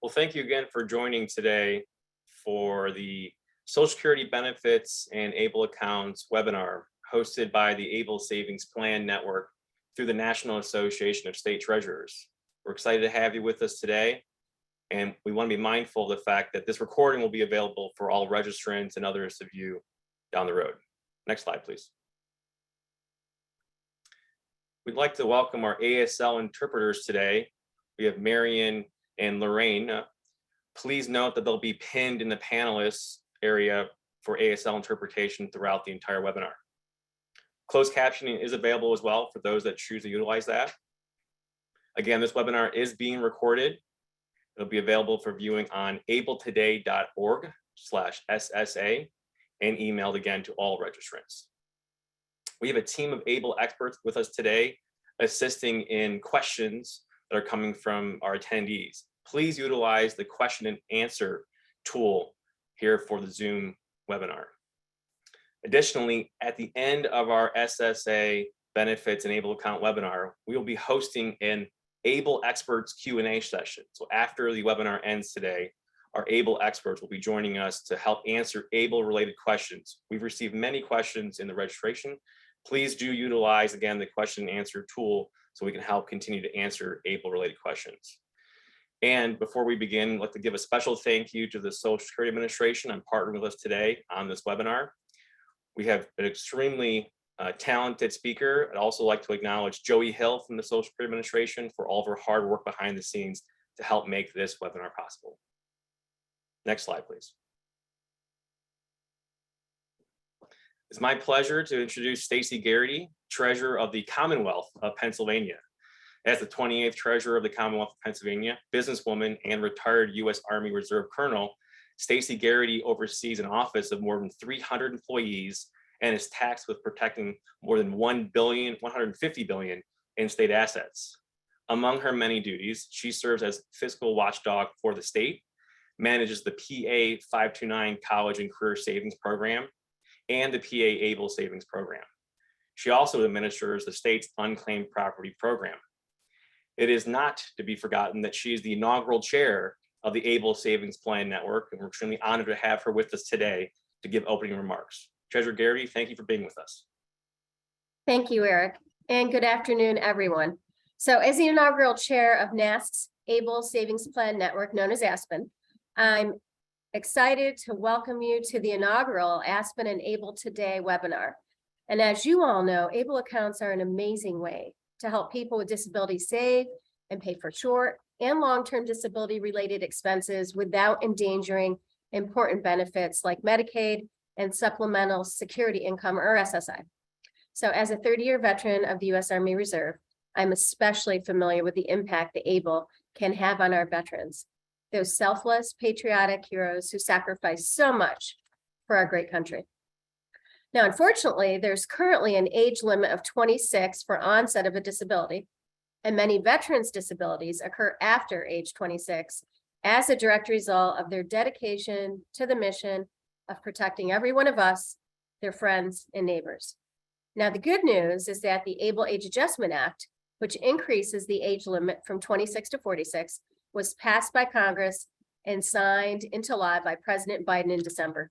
Well, thank you again for joining today for the Social Security Benefits and ABLE Accounts webinar hosted by the ABLE Savings Plan Network through the National Association of State Treasurers. We're excited to have you with us today, and we want to be mindful of the fact that this recording will be available for all registrants and others to view down the road. Next slide, please. We'd like to welcome our ASL interpreters today. We have Marion and Lorraine. Please note that they'll be pinned in the panelists area for ASL interpretation throughout the entire webinar. Closed captioning is available as well for those that choose to utilize that. Again, this webinar is being recorded. It'll be available for viewing on abletoday.org/SSA and emailed again to all registrants. We have a team of ABLE experts with us today assisting in questions that are coming from our attendees. Please utilize the question and answer tool here for the Zoom webinar. Additionally, at the end of our SSA Benefits and ABLE Account webinar, we will be hosting an ABLE Experts Q&A session. So after the webinar ends today, our ABLE experts will be joining us to help answer ABLE related questions. We've received many questions in the registration. Please do utilize, again, the question and answer tool so we can help continue to answer ABLE related questions. And before we begin, I'd like to give a special thank you to the Social Security Administration on partnering with us today on this webinar. We have an extremely talented speaker. I'd also like to acknowledge Joey Hill from the Social Security Administration for all of her hard work behind the scenes to help make this webinar possible. Next slide, please. It's my pleasure to introduce Stacey Garrity, Treasurer of the Commonwealth of Pennsylvania. As the 28th Treasurer of the Commonwealth of Pennsylvania, businesswoman and retired U.S. Army Reserve Colonel, Stacey Garrity oversees an office of more than 300 employees and is tasked with protecting more than $150 billion in state assets. Among her many duties, she serves as fiscal watchdog for the state, manages the PA 529 College and Career Savings Program, and the PA ABLE Savings Program. She also administers the state's unclaimed property program. It is not to be forgotten that she is the inaugural chair of the ABLE Savings Plan Network, and we're extremely honored to have her with us today to give opening remarks. Treasurer Garrity, thank you for being with us. Thank you, Eric, and good afternoon, everyone. So as the inaugural chair of NAST's ABLE Savings Plan Network, known as ASPN, I'm excited to welcome you to the inaugural ASPN and ABLE Today webinar. And as you all know, ABLE accounts are an amazing way to help people with disabilities save and pay for short and long-term disability related expenses without endangering important benefits like Medicaid and Supplemental Security Income, or SSI. So as a 30-year veteran of the U.S. Army Reserve, I'm especially familiar with the impact the ABLE can have on our veterans, those selfless, patriotic heroes who sacrifice so much for our great country. Now, unfortunately, there's currently an age limit of 26 for onset of a disability, and many veterans' disabilities occur after age 26 as a direct result of their dedication to the mission of protecting every one of us, their friends, and neighbors. Now, the good news is that the ABLE Age Adjustment Act, which increases the age limit from 26 to 46, was passed by Congress and signed into law by President Biden in December.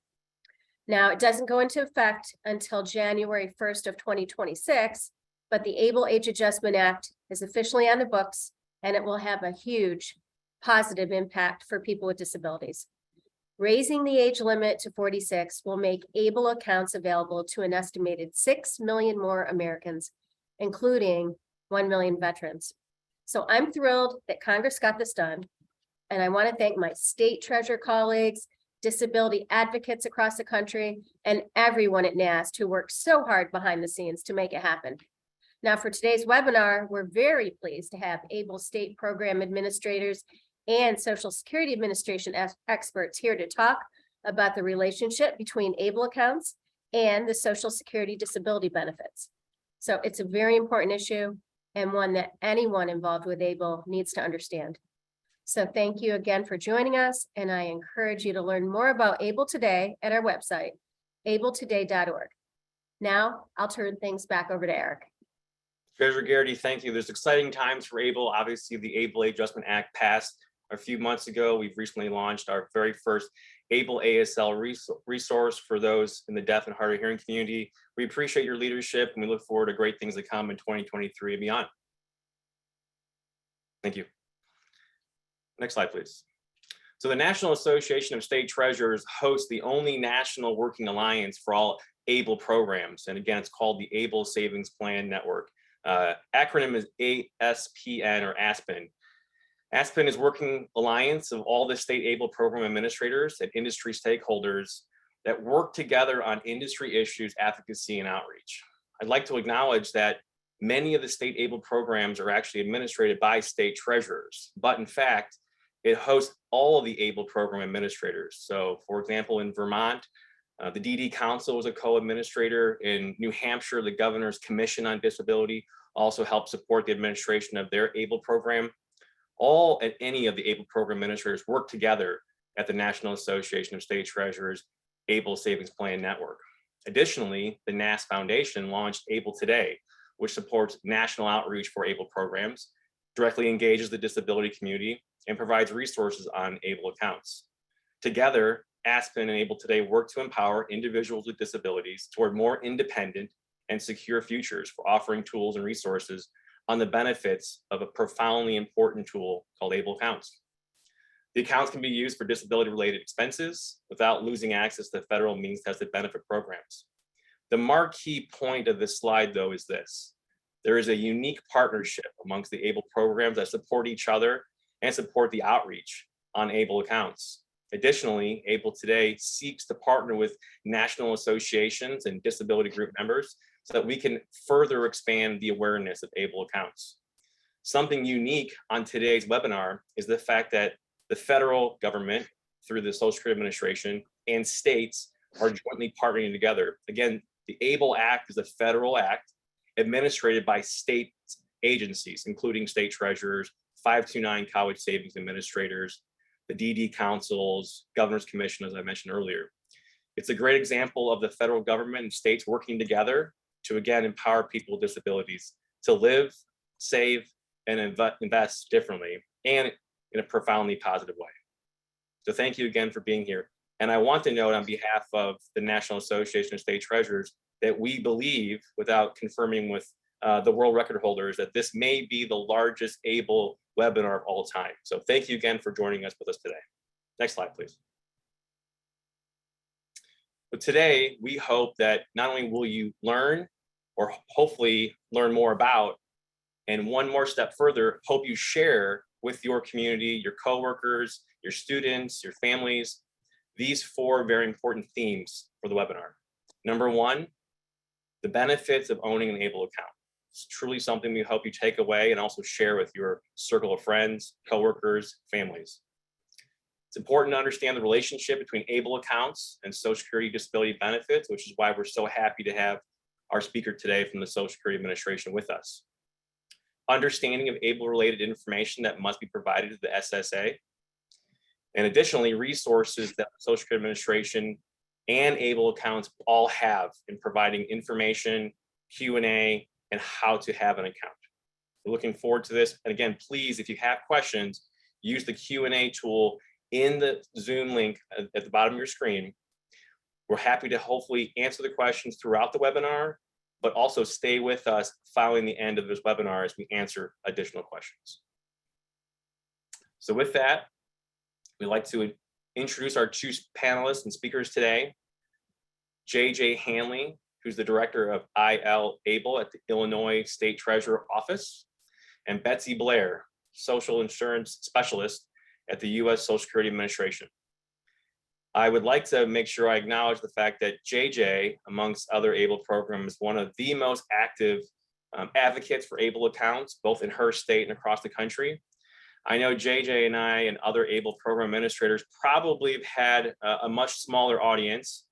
Now, it doesn't go into effect until January 1st of 2026, but the ABLE Age Adjustment Act is officially on the books, and it will have a huge positive impact for people with disabilities. Raising the age limit to 46 will make ABLE accounts available to an estimated 6 million more Americans, including 1 million veterans. So I'm thrilled that Congress got this done, and I want to thank my state treasurer colleagues, disability advocates across the country, and everyone at NAST who worked so hard behind the scenes to make it happen. Now, for today's webinar, we're very pleased to have ABLE state program administrators and Social Security Administration experts here to talk about the relationship between ABLE accounts and the Social Security disability benefits. So it's a very important issue and one that anyone involved with ABLE needs to understand. So thank you again for joining us, and I encourage you to learn more about ABLE Today at our website, abletoday.org. Now I'll turn things back over to Eric. Treasurer Garrity, thank you. There's exciting times for ABLE. Obviously, the ABLE Adjustment Act passed a few months ago, we've recently launched our very first ABLE ASL resource for those in the deaf and hard of hearing community. We appreciate your leadership and we look forward to great things to come in 2023 and beyond. Thank you. Next slide, please. So the National Association of State Treasurers hosts the only national working alliance for all ABLE programs. And again, it's called the ABLE Savings Plan Network. Acronym is ASPN or ASPN. ASPN is working alliance of all the state ABLE program administrators and industry stakeholders that work together on industry issues, advocacy, and outreach. I'd like to acknowledge that many of the state ABLE programs are actually administrated by state treasurers, but in fact, it hosts all of the ABLE program administrators. So for example, in Vermont, the DD Council was a co-administrator. In New Hampshire, the Governor's Commission on Disability also helped support the administration of their ABLE program. All and any of the ABLE program administrators work together at the National Association of State Treasurers ABLE Savings Plan Network. Additionally, the NAST Foundation launched ABLE Today, which supports national outreach for ABLE programs, directly engages the disability community, and provides resources on ABLE accounts. Together, ASPN and ABLE Today work to empower individuals with disabilities toward more independent and secure futures for offering tools and resources on the benefits of a profoundly important tool called ABLE accounts. The accounts can be used for disability-related expenses without losing access to federal means-tested benefit programs. The marquee point of this slide, though, is this. There is a unique partnership amongst the ABLE programs that support each other and support the outreach on ABLE accounts. Additionally, ABLE Today seeks to partner with national associations and disability group members so that we can further expand the awareness of ABLE accounts. Something unique on today's webinar is the fact that the federal government, through the Social Security Administration, and states are jointly partnering together. Again, the ABLE Act is a federal act administrated by state agencies, including state treasurers, 529 college savings administrators, the DD councils, Governor's Commission, as I mentioned earlier. It's a great example of the federal government and states working together to, again, empower people with disabilities to live, save, and invest differently and in a profoundly positive way. So thank you again for being here. And I want to note on behalf of the National Association of State Treasurers that we believe, without confirming with the world record holders, that this may be the largest ABLE webinar of all time. So thank you again for joining us with us today. Next slide, please. But today, we hope that not only will you learn, or hopefully learn more about, and one more step further, hope you share with your community, your coworkers, your students, your families, these 4 very important themes for the webinar. Number 1, the benefits of owning an ABLE account. It's truly something we hope you take away and also share with your circle of friends, coworkers, families. It's important to understand the relationship between ABLE accounts and Social Security disability benefits, which is why we're so happy to have our speaker today from the Social Security Administration with us. Understanding of ABLE-related information that must be provided to the SSA. And additionally, resources that the Social Security Administration and ABLE accounts all have in providing information, Q&A, and how to have an account. We're looking forward to this. And again, please, if you have questions, use the Q&A tool in the Zoom link at the bottom of your screen. We're happy to hopefully answer the questions throughout the webinar, but also stay with us following the end of this webinar as we answer additional questions. So with that, we'd like to introduce our 2 panelists and speakers today. JJ Hanley, who's the director of ABLE at the Illinois State Treasurer Office, and Betsy Blair, social insurance specialist at the U.S. Social Security Administration. I would like to make sure I acknowledge the fact that JJ, amongst other ABLE programs, is one of the most active advocates for ABLE accounts, both in her state and across the country. I know JJ and I and other ABLE program administrators probably have had a much smaller audience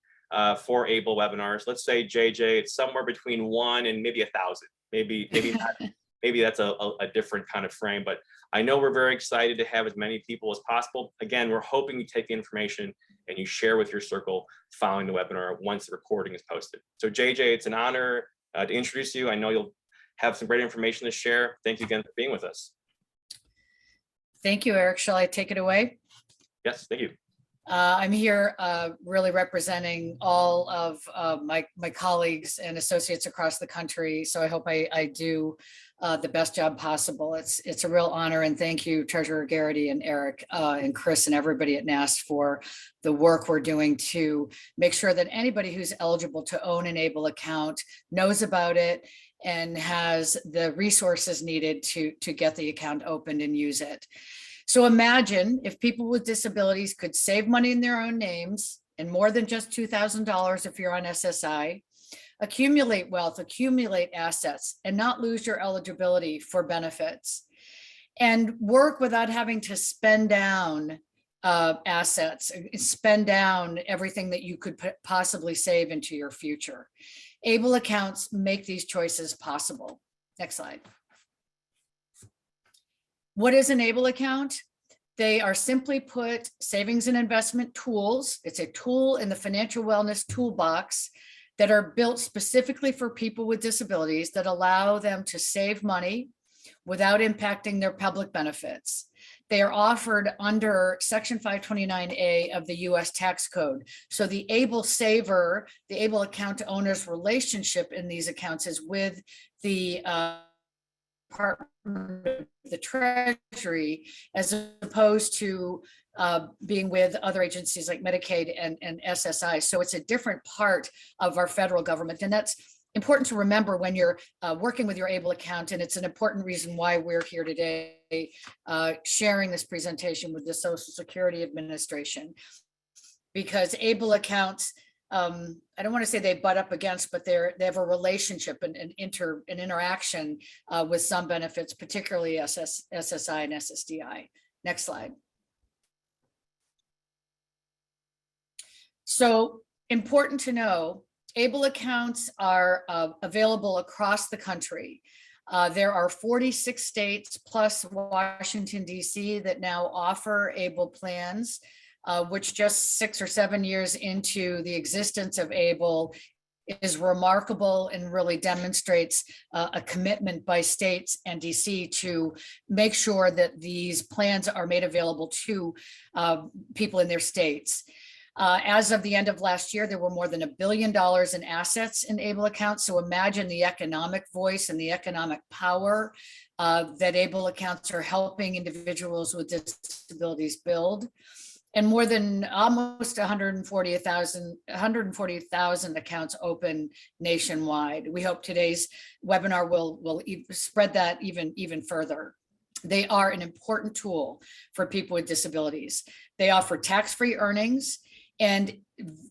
for ABLE webinars. Let's say, JJ, it's somewhere between 1 and maybe 1,000. Maybe not, maybe that's a different kind of frame, but I know we're very excited to have as many people as possible. Again, we're hoping you take the information and you share with your circle following the webinar once the recording is posted. So JJ, it's an honor to introduce you. I know you'll have some great information to share. Thank you again for being with us. Thank you, Eric. Shall I take it away? Yes, thank you. I'm here really representing all of my colleagues and associates across the country. So I hope I do the best job possible. It's a real honor, and thank you, Treasurer Garrity and Eric and Chris and everybody at NAST for the work we're doing to make sure that anybody who's eligible to own an ABLE account knows about it and has the resources needed to get the account opened and use it. So imagine if people with disabilities could save money in their own names and more than just $2,000 if you're on SSI, accumulate wealth, accumulate assets, and not lose your eligibility for benefits, and work without having to spend down assets, spend down everything that you could possibly save into your future. ABLE accounts make these choices possible. Next slide. What is an ABLE account? They are simply put savings and investment tools. It's a tool in the financial wellness toolbox that are built specifically for people with disabilities that allow them to save money without impacting their public benefits. They are offered under Section 529A of the US Tax Code. So the ABLE saver, the ABLE account owner's relationship in these accounts is with the Department of the Treasury, as opposed to being with other agencies like Medicaid and SSI. So it's a different part of our federal government. And that's important to remember when you're working with your ABLE account. And it's an important reason why we're here today sharing this presentation with the Social Security Administration, because ABLE accounts, I don't want to say they butt up against, but they have a relationship and an interaction with some benefits, particularly SSI and SSDI. Next slide. So important to know, ABLE accounts are available across the country. There are 46 states plus Washington, D.C. that now offer ABLE plans, which just 6 or 7 years into the existence of ABLE is remarkable and really demonstrates a commitment by states and DC to make sure that these plans are made available to people in their states. As of the end of last year, there were more than $1 billion in assets in ABLE accounts. So imagine the economic voice and the economic power that ABLE accounts are helping individuals with disabilities build. And more than almost 140,000 accounts open nationwide. We hope today's webinar will spread that even further. They are an important tool for people with disabilities. They offer tax-free earnings, and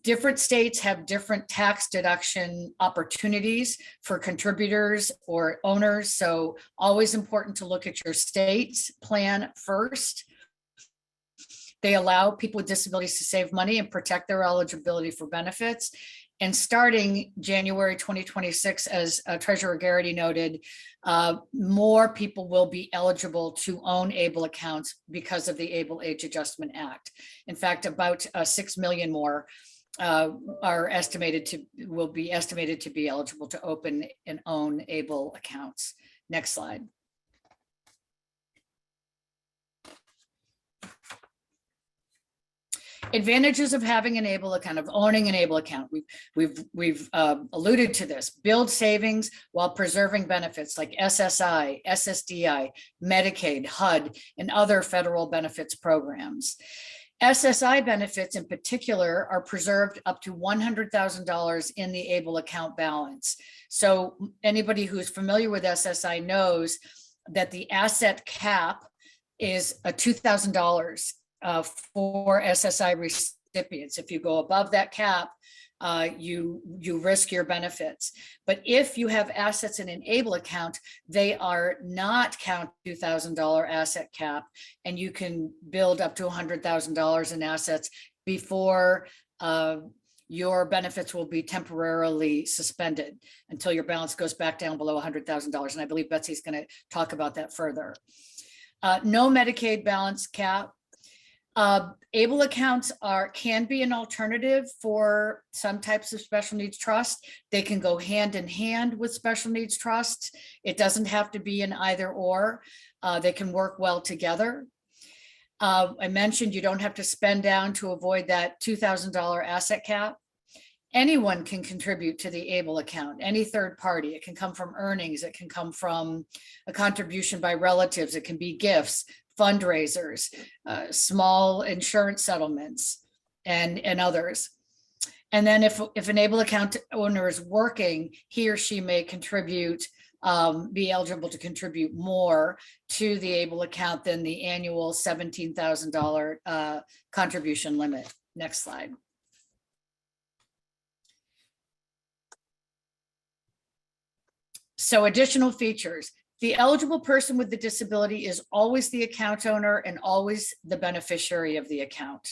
different states have different tax deduction opportunities for contributors or owners. So always important to look at your state's plan first. They allow people with disabilities to save money and protect their eligibility for benefits. And starting January 2026, as Treasurer Garrity noted, more people will be eligible to own ABLE accounts because of the ABLE Age Adjustment Act. In fact, about 6 million more will be estimated to be eligible to open and own ABLE accounts. Next slide. Advantages of having an ABLE account, of owning an ABLE account. We've alluded to this. Build savings while preserving benefits like SSI, SSDI, Medicaid, HUD, and other federal benefits programs. SSI benefits in particular are preserved up to $100,000 in the ABLE account balance. So anybody who's familiar with SSI knows that the asset cap is $2,000 for SSI recipients. If you go above that cap, you risk your benefits. But if you have assets in an ABLE account, they are not count $2,000 asset cap, and you can build up to $100,000 in assets before your benefits will be temporarily suspended until your balance goes back down below $100,000. And I believe Betsy's going to talk about that further. No Medicaid balance cap. ABLE accounts can be an alternative for some types of special needs trust. They can go hand in hand with special needs trusts. It doesn't have to be an either or. They can work well together. I mentioned you don't have to spend down to avoid that $2,000 asset cap. Anyone can contribute to the ABLE account, any third party. It can come from earnings. It can come from a contribution by relatives. It can be gifts, fundraisers, small insurance settlements, and others. And then if an ABLE account owner is working, he or she may contribute, be eligible to contribute more to the ABLE account than the annual $17,000 contribution limit. Next slide. So additional features. The eligible person with the disability is always the account owner and always the beneficiary of the account.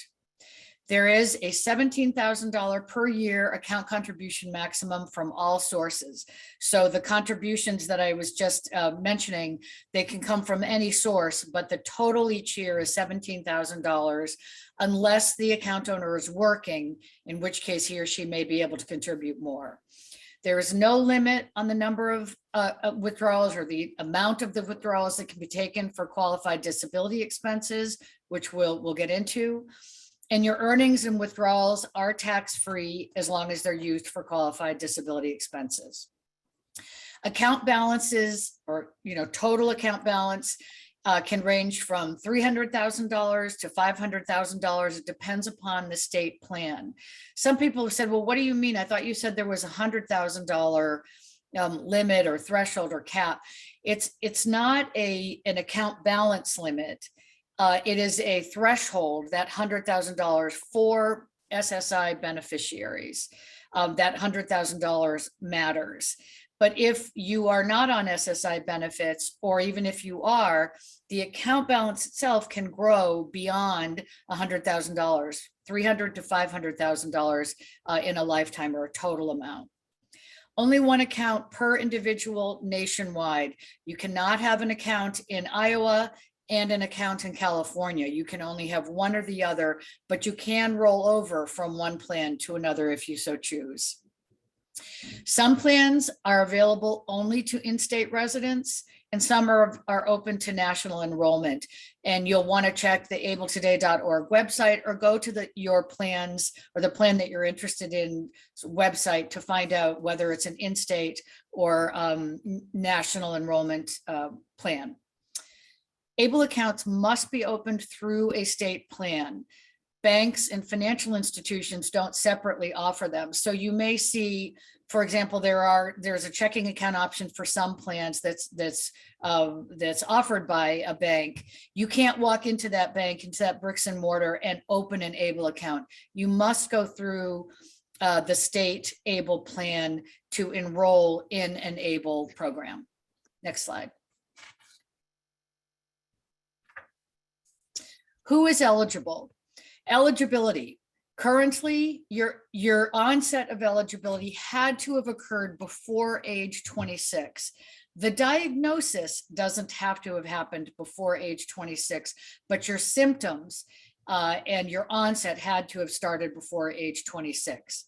There is a $17,000 per year account contribution maximum from all sources. So the contributions that I was just mentioning, they can come from any source, but the total each year is $17,000 unless the account owner is working, in which case he or she may be able to contribute more. There is no limit on the number of withdrawals or the amount of the withdrawals that can be taken for qualified disability expenses, which we'll get into. And your earnings and withdrawals are tax-free as long as they're used for qualified disability expenses. Account balances, or total account balance, can range from $300,000 to $500,000. It depends upon the state plan. Some people have said, well, what do you mean? I thought you said there was $100,000 limit or threshold or cap. It's not an account balance limit. It is a threshold, that $100,000 for SSI beneficiaries. That $100,000 matters. But if you are not on SSI benefits, or even if you are, the account balance itself can grow beyond $100,000, $300,000 to $500,000 in a lifetime, or a total amount. Only one account per individual nationwide. You cannot have an account in Iowa and an account in California. You can only have one or the other, but you can roll over from one plan to another if you so choose. Some plans are available only to in-state residents, and some are open to national enrollment. And you'll want to check the abletoday.org website, or go to your plans, or the plan that you're interested in website, to find out whether it's an in-state or national enrollment plan. ABLE accounts must be opened through a state plan. Banks and financial institutions don't separately offer them. So you may see, for example, there's a checking account option for some plans that's offered by a bank. You can't walk into that bank, into that bricks and mortar, and open an ABLE account. You must go through the state ABLE plan to enroll in an ABLE program. Next slide. Who is eligible? Eligibility. Currently, your onset of eligibility had to have occurred before age 26. The diagnosis doesn't have to have happened before age 26, but your symptoms and your onset had to have started before age 26.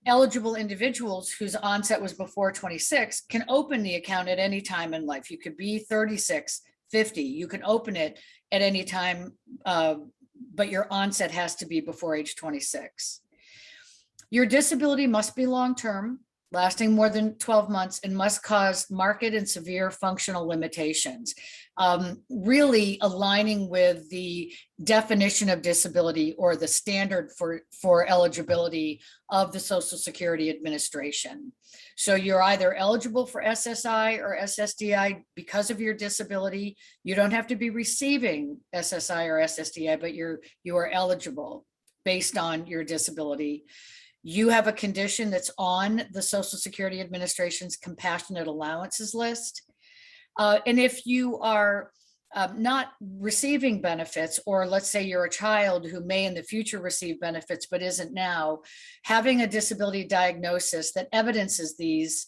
Eligible individuals whose onset was before 26 can open the account at any time in life. You could be 36, 50, you can open it at any time, but your onset has to be before age 26. Your disability must be long-term, lasting more than 12 months, and must cause marked and severe functional limitations, really aligning with the definition of disability, or the standard for eligibility of the Social Security Administration. So you're either eligible for SSI or SSDI because of your disability. You don't have to be receiving SSI or SSDI, but you are eligible based on your disability. You have a condition that's on the Social Security Administration's compassionate allowances list. And if you are not receiving benefits, or let's say you're a child who may in the future receive benefits but isn't now, having a disability diagnosis that evidences these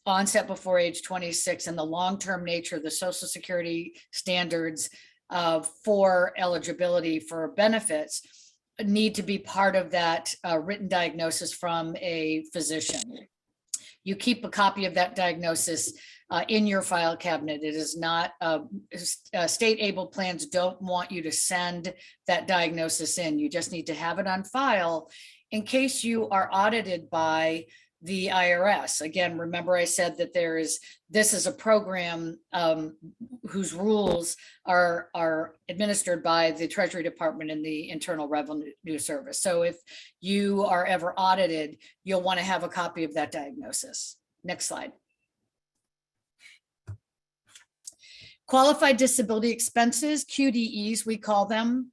onset before age 26 and the long-term nature of the Social Security standards for eligibility for benefits need to be part of that written diagnosis from a physician. You keep a copy of that diagnosis in your file cabinet. It is not, state ABLE plans don't want you to send that diagnosis in. You just need to have it on file in case you are audited by the IRS. Again, remember I said that this is a program whose rules are administered by the Treasury Department and the Internal Revenue Service. So if you are ever audited, you'll want to have a copy of that diagnosis. Next slide. Qualified disability expenses, QDEs, we call them,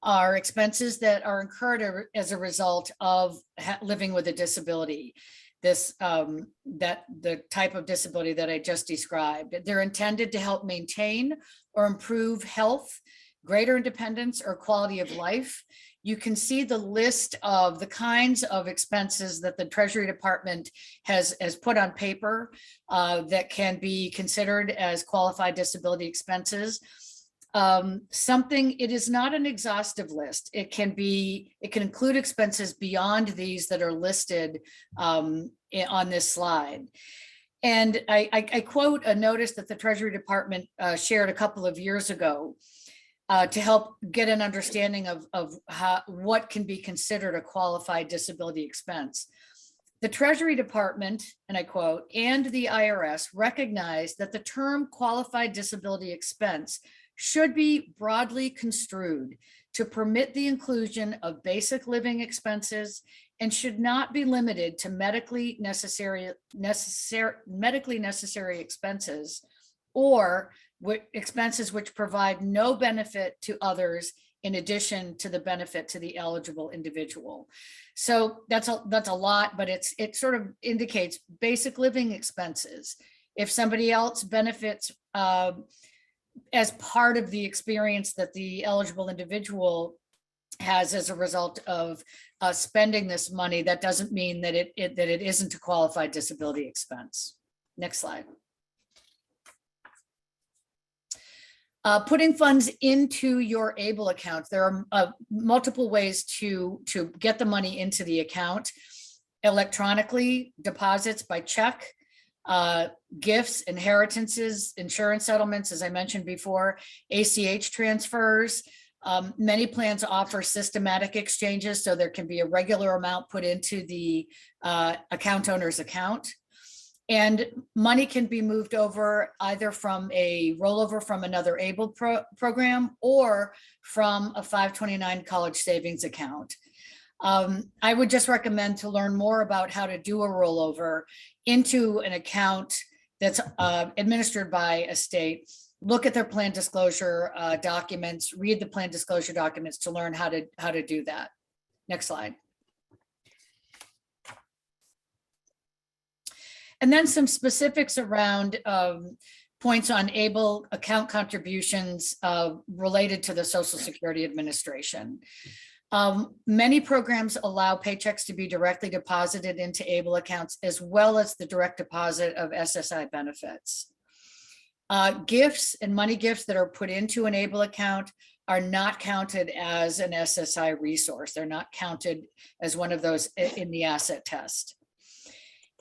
are expenses that are incurred as a result of living with a disability. The type of disability that I just described. They're intended to help maintain or improve health, greater independence, or quality of life. You can see the list of the kinds of expenses that the Treasury Department has put on paper that can be considered as qualified disability expenses. It is not an exhaustive list. It can include expenses beyond these that are listed on this slide. And I quote a notice that the Treasury Department shared a couple of years ago to help get an understanding of what can be considered a qualified disability expense. The Treasury Department, and I quote, and the IRS recognize that the term qualified disability expense should be broadly construed to permit the inclusion of basic living expenses and should not be limited to medically necessary expenses or expenses which provide no benefit to others in addition to the benefit to the eligible individual. So that's a lot, but it sort of indicates basic living expenses. If somebody else benefits as part of the experience that the eligible individual has as a result of spending this money, that doesn't mean that it isn't a qualified disability expense. Next slide. Putting funds into your ABLE account. There are multiple ways to get the money into the account: electronically, deposits by check, gifts, inheritances, insurance settlements, as I mentioned before, ACH transfers. Many plans offer systematic exchanges, so there can be a regular amount put into the account owner's account. And money can be moved over either from a rollover from another ABLE program or from a 529 college savings account. I would just recommend to learn more about how to do a rollover into an account that's administered by a state. Look at their plan disclosure documents, read the plan disclosure documents to learn how to do that. Next slide. And then some specifics around points on ABLE account contributions related to the Social Security Administration. Many programs allow paychecks to be directly deposited into ABLE accounts, as well as the direct deposit of SSI benefits. Gifts and money gifts that are put into an ABLE account are not counted as an SSI resource. They're not counted as one of those in the asset test.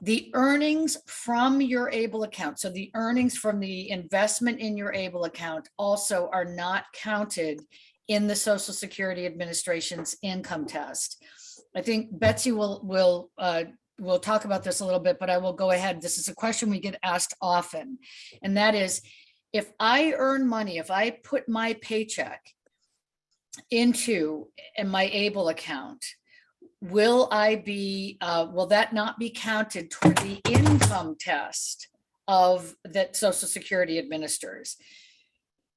The earnings from your ABLE account, so the earnings from the investment in your ABLE account, also are not counted in the Social Security Administration's income test. I think Betsy will talk about this a little bit, but I will go ahead. This is a question we get asked often, and that is, if I earn money, if I put my paycheck into my ABLE account, will that not be counted toward the income test that Social Security administers?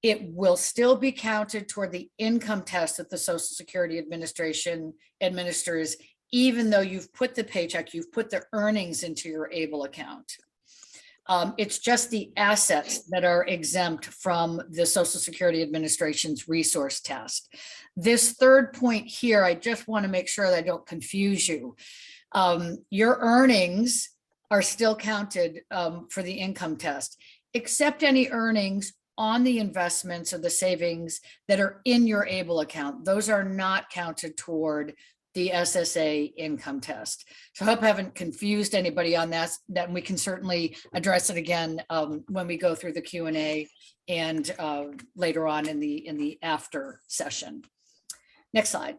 It will still be counted toward the income test that the Social Security Administration administers, even though you've put the paycheck, you've put the earnings into your ABLE account. It's just the assets that are exempt from the Social Security Administration's resource test. This third point here, I just want to make sure that I don't confuse you. Your earnings are still counted for the income test, except any earnings on the investments or the savings that are in your ABLE account. Those are not counted toward the SSA income test. So I hope I haven't confused anybody on that, we can certainly address it again when we go through the Q&A and later on in the after session. Next slide.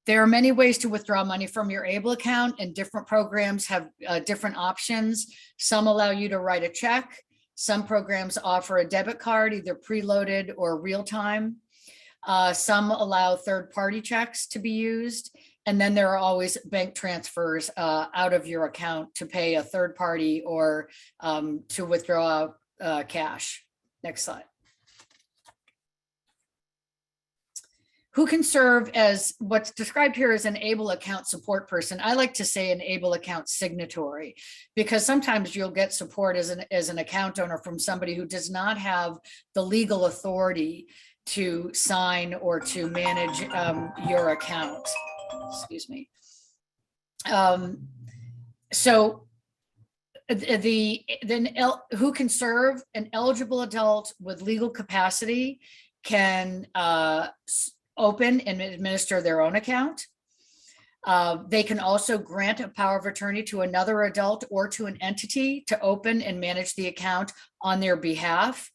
There are many ways to withdraw money from your ABLE account, and different programs have different options. Some allow you to write a check. Some programs offer a debit card, either preloaded or real time. Some allow third-party checks to be used. And then there are always bank transfers out of your account to pay a third party or to withdraw cash. Next slide. Who can serve as what's described here as an ABLE account support person? I like to say an ABLE account signatory, because sometimes you'll get support as an account owner from somebody who does not have the legal authority to sign or to manage your account. Excuse me. So who can serve? An eligible adult with legal capacity can open and administer their own account. They can also grant a power of attorney to another adult or to an entity to open and manage the account on their behalf.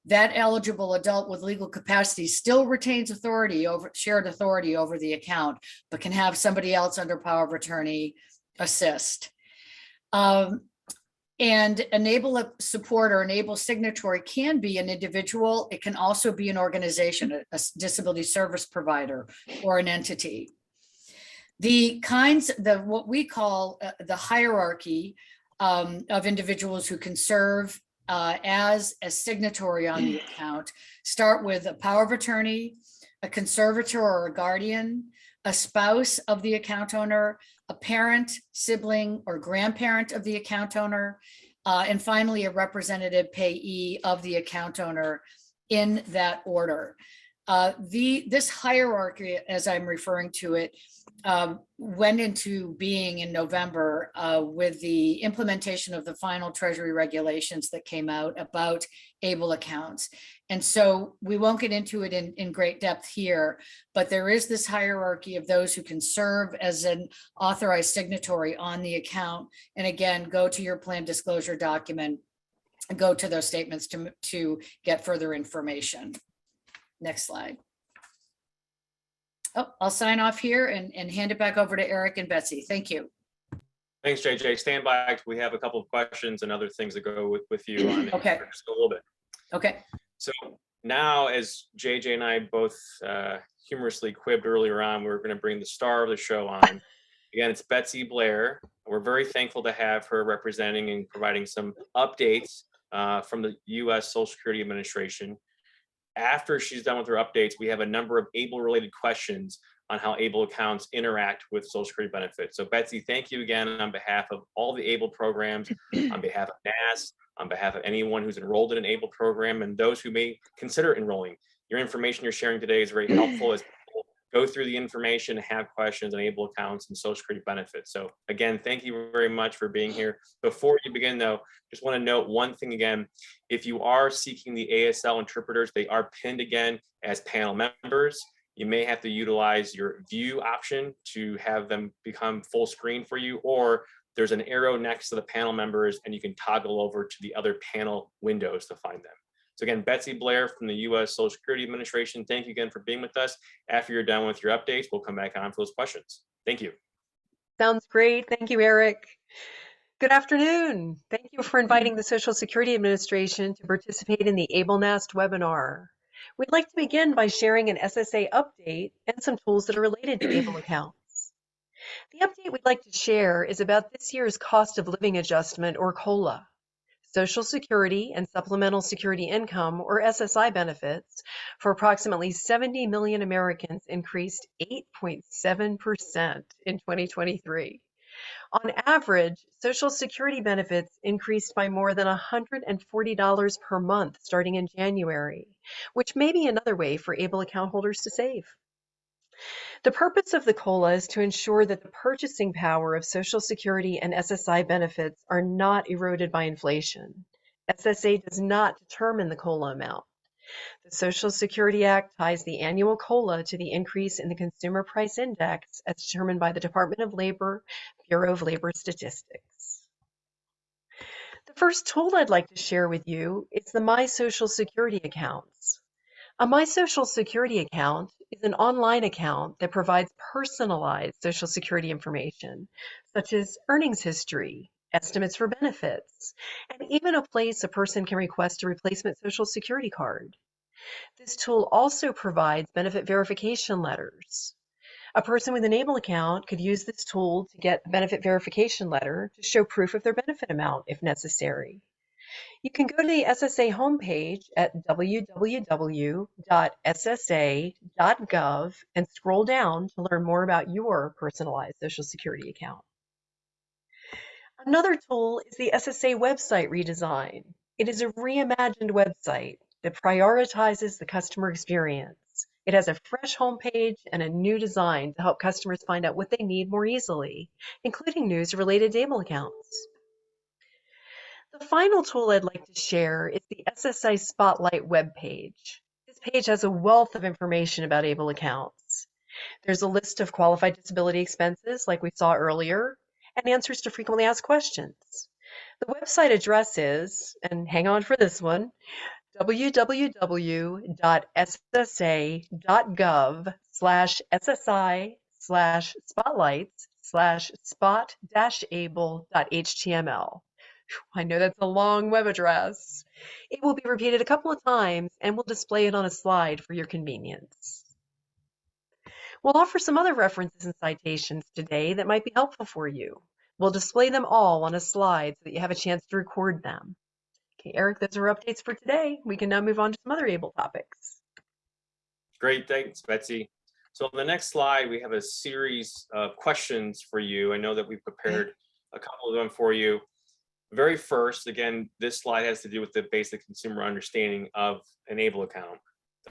That eligible adult with legal capacity still retains shared authority over the account, but can have somebody else under power of attorney assist. And enable a support or enable signatory can be an individual. It can also be an organization, a disability service provider, or an entity. What we call the hierarchy of individuals who can serve as a signatory on the account start with a power of attorney, a conservator or a guardian, a spouse of the account owner, a parent, sibling, or grandparent of the account owner, and finally a representative payee of the account owner, in that order. This hierarchy, as I'm referring to it, went into being in November with the implementation of the final Treasury regulations that came out about ABLE accounts. And so we won't get into it in great depth here, but there is this hierarchy of those who can serve as an authorized signatory on the account. And again, go to your plan disclosure document and go to those statements to get further information. Next slide. Oh, I'll sign off here and hand it back over to Eric and Betsy. Thank you. Thanks, JJ. Stand by. We have a couple of questions and other things that go with you on Okay. just a little bit. Okay. So now, as JJ and I both humorously quibbed earlier on, we're going to bring the star of the show on. Again, it's Betsy Blair. We're very thankful to have her representing and providing some updates from the U.S. Social Security Administration. After she's done with her updates, we have a number of ABLE-related questions on how ABLE accounts interact with Social Security benefits. So Betsy, thank you again on behalf of all the ABLE programs, on behalf of NAST, on behalf of anyone who's enrolled in an ABLE program, and those who may consider enrolling. Your information you're sharing today is very helpful as people go through the information, have questions on ABLE accounts and Social Security benefits. So again, thank you very much for being here. Before you begin though, just want to note one thing again. If you are seeking the ASL interpreters, they are pinned again as panel members. You may have to utilize your view option to have them become full screen for you, or there's an arrow next to the panel members and you can toggle over to the other panel windows to find them. So again, Betsy Blair from the U.S. Social Security Administration, thank you again for being with us. After you're done with your updates, we'll come back on for those questions. Thank you. Sounds great. Thank you, Eric. Good afternoon. Thank you for inviting the Social Security Administration to participate in the ABLE NAST webinar. We'd like to begin by sharing an SSA update and some tools that are related to ABLE accounts. The update we'd like to share is about this year's cost of living adjustment, or COLA. Social Security and Supplemental Security Income, or SSI benefits, for approximately 70 million Americans increased 8.7% in 2023. On average, Social Security benefits increased by more than $140 per month starting in January, which may be another way for ABLE account holders to save. The purpose of the COLA is to ensure that the purchasing power of Social Security and SSI benefits are not eroded by inflation. SSA does not determine the COLA amount. The Social Security Act ties the annual COLA to the increase in the Consumer Price Index as determined by the Department of Labor, Bureau of Labor Statistics. The first tool I'd like to share with you is the My Social Security Accounts. A My Social Security account is an online account that provides personalized Social Security information, such as earnings history, estimates for benefits, and even a place a person can request a replacement Social Security card. This tool also provides benefit verification letters. A person with an ABLE account could use this tool to get a benefit verification letter to show proof of their benefit amount if necessary. You can go to the SSA homepage at www.ssa.gov and scroll down to learn more about your personalized Social Security account. Another tool is the SSA website redesign. It is a reimagined website that prioritizes the customer experience. It has a fresh homepage and a new design to help customers find out what they need more easily, including news related to ABLE accounts. The final tool I'd like to share is the SSA Spotlight webpage. This page has a wealth of information about ABLE accounts. There's a list of qualified disability expenses like we saw earlier, and answers to frequently asked questions. The website address is, and hang on for this one, www.ssa.gov/SSI/spotlights/spot-able.html. I know that's a long web address. It will be repeated a couple of times and we'll display it on a slide for your convenience. We'll offer some other references and citations today that might be helpful for you. We'll display them all on a slide so that you have a chance to record them. Okay, Eric, those are updates for today. We can now move on to some other ABLE topics. Great, thanks, Betsy. So on the next slide, we have a series of questions for you. I know that we've prepared a couple of them for you. Very first, again, this slide has to do with the basic consumer understanding of an ABLE account.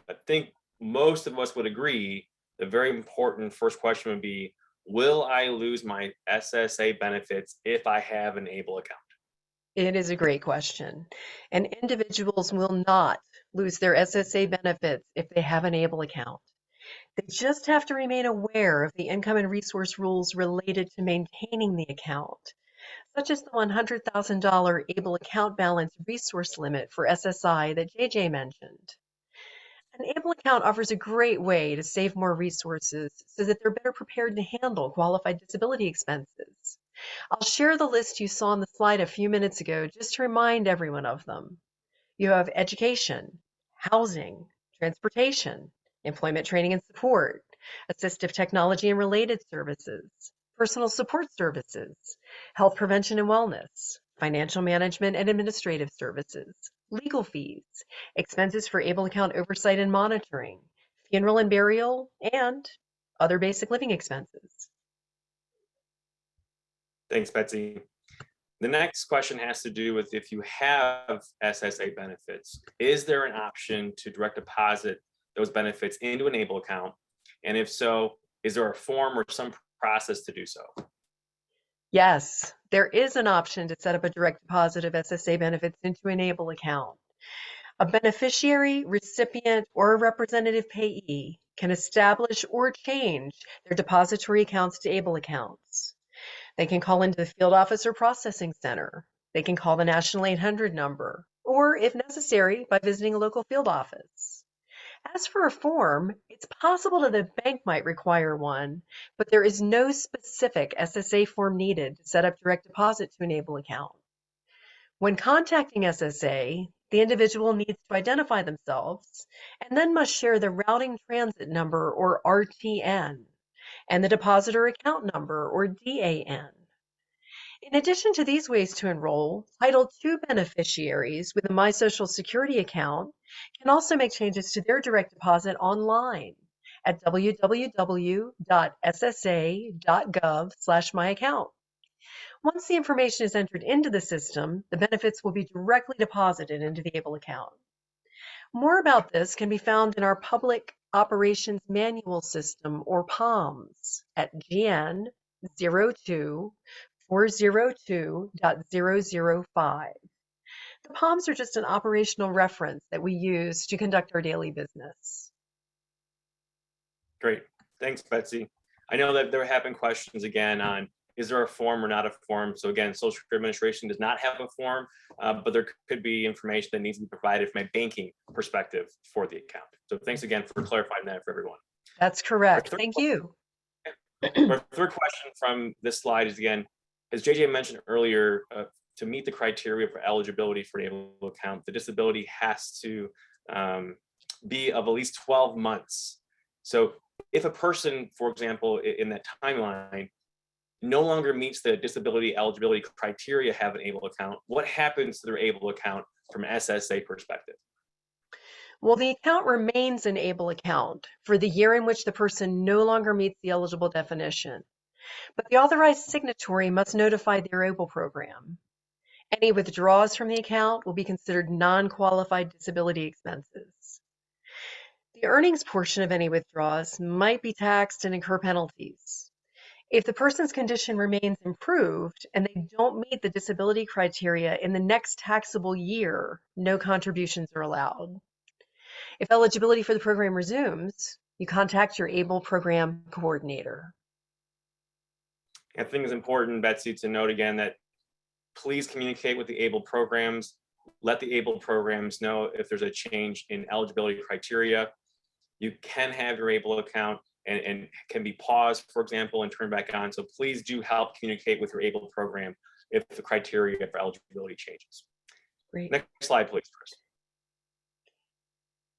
I think most of us would agree the very important first question would be, will I lose my SSA benefits if I have an ABLE account? It is a great question. And individuals will not lose their SSA benefits if they have an ABLE account. They just have to remain aware of the income and resource rules related to maintaining the account, such as the $100,000 ABLE account balance resource limit for SSI that JJ mentioned. An ABLE account offers a great way to save more resources so that they're better prepared to handle qualified disability expenses. I'll share the list you saw on the slide a few minutes ago just to remind everyone of them. You have education, housing, transportation, employment training and support, assistive technology and related services, personal support services, health prevention and wellness, financial management and administrative services, legal fees, expenses for ABLE account oversight and monitoring, funeral and burial, and other basic living expenses. Thanks, Betsy. The next question has to do with if you have SSA benefits, is there an option to direct deposit those benefits into an ABLE account? And if so, is there a form or some process to do so? Yes, there is an option to set up a direct deposit of SSA benefits into an ABLE account. A beneficiary, recipient, or a representative payee can establish or change their depository accounts to ABLE accounts. They can call into the field office or processing center. They can call the National 800 number, or if necessary, by visiting a local field office. As for a form, it's possible that the bank might require one, but there is no specific SSA form needed to set up direct deposit to an ABLE account. When contacting SSA, the individual needs to identify themselves and then must share the routing transit number or RTN and the depositor account number or DAN. In addition to these ways to enroll, Title II beneficiaries with a My Social Security account can also make changes to their direct deposit online at www.ssa.gov/myaccount. Once the information is entered into the system, the benefits will be directly deposited into the ABLE account. More about this can be found in our Public Operations Manual System, or POMS, at GN 02402.005. the POMs are just an operational reference that we use to conduct our daily business. Great. Thanks, Betsy. I know that there have been questions again on, is there a form or not a form? So again, Social Security Administration does not have a form, but there could be information that needs to be provided from a banking perspective for the account. So thanks again for clarifying that for everyone. That's correct. Thank you. Our third question from this slide is, again, as JJ mentioned earlier, to meet the criteria for eligibility for an ABLE account, the disability has to be of at least 12 months. So if a person, for example, in that timeline, no longer meets the disability eligibility criteria to have an ABLE account, what happens to their ABLE account from an SSA perspective? Well, the account remains an ABLE account for the year in which the person no longer meets the eligible definition. But the authorized signatory must notify their ABLE program. Any withdrawals from the account will be considered non-qualified disability expenses. The earnings portion of any withdrawals might be taxed and incur penalties. If the person's condition remains improved and they don't meet the disability criteria in the next taxable year, no contributions are allowed. If eligibility for the program resumes, you contact your ABLE program coordinator. I think it's important, Betsy, to note again that please communicate with the ABLE programs. Let the ABLE programs know if there's a change in eligibility criteria. You can have your ABLE account and can be paused, for example, and turned back on. So please do help communicate with your ABLE program if the criteria for eligibility changes. Great. Next slide, please, Chris.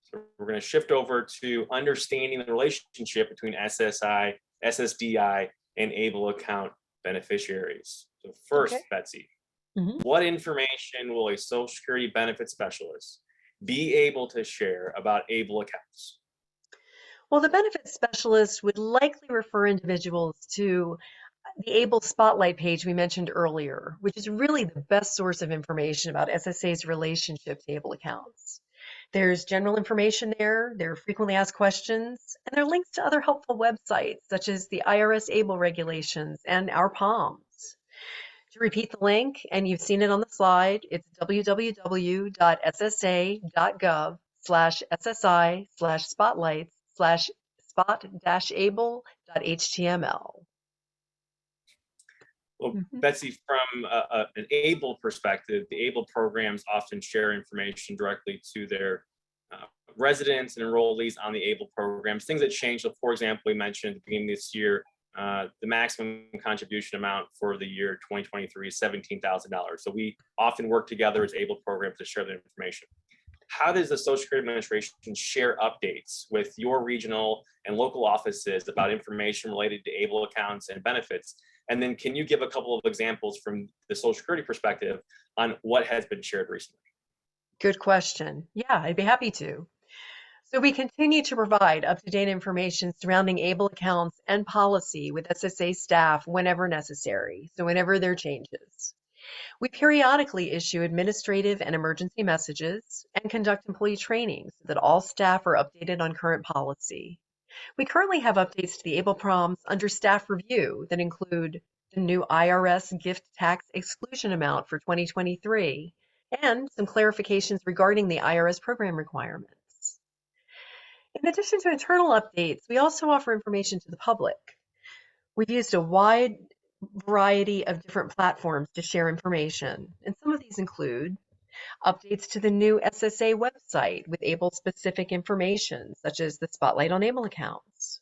So we're going to shift over to understanding the relationship between SSI, SSDI, and ABLE account beneficiaries. So first, Okay. Betsy, Mhm. what information will a Social Security benefit specialist be able to share about ABLE accounts? Well, the benefits specialist would likely refer individuals to the ABLE Spotlight page we mentioned earlier, which is really the best source of information about SSA's relationship to ABLE accounts. There's general information there, there are frequently asked questions, and there are links to other helpful websites such as the IRS ABLE regulations and our POMs. To repeat the link, and you've seen it on the slide, it's www.ssa.gov/SSI/spotlights/spot-able.html. Well, Betsy, from an ABLE perspective, the ABLE programs often share information directly to their residents and enrollees on the ABLE programs, things that change. So for example, we mentioned at the beginning of this year, the maximum contribution amount for the year 2023 is $17,000. So we often work together as ABLE programs to share that information. How does the Social Security Administration share updates with your regional and local offices about information related to ABLE accounts and benefits? And then can you give a couple of examples from the Social Security perspective on what has been shared recently? Good question. Yeah, I'd be happy to. So we continue to provide up-to-date information surrounding ABLE accounts and policy with SSA staff whenever necessary, so whenever there are changes. We periodically issue administrative and emergency messages and conduct employee training so that all staff are updated on current policy. We currently have updates to the ABLE PROMs under staff review that include the new IRS gift tax exclusion amount for 2023 and some clarifications regarding the IRS program requirements. In addition to internal updates, we also offer information to the public. We've used a wide variety of different platforms to share information, and some of these include updates to the new SSA website with ABLE-specific information, such as the Spotlight on ABLE accounts.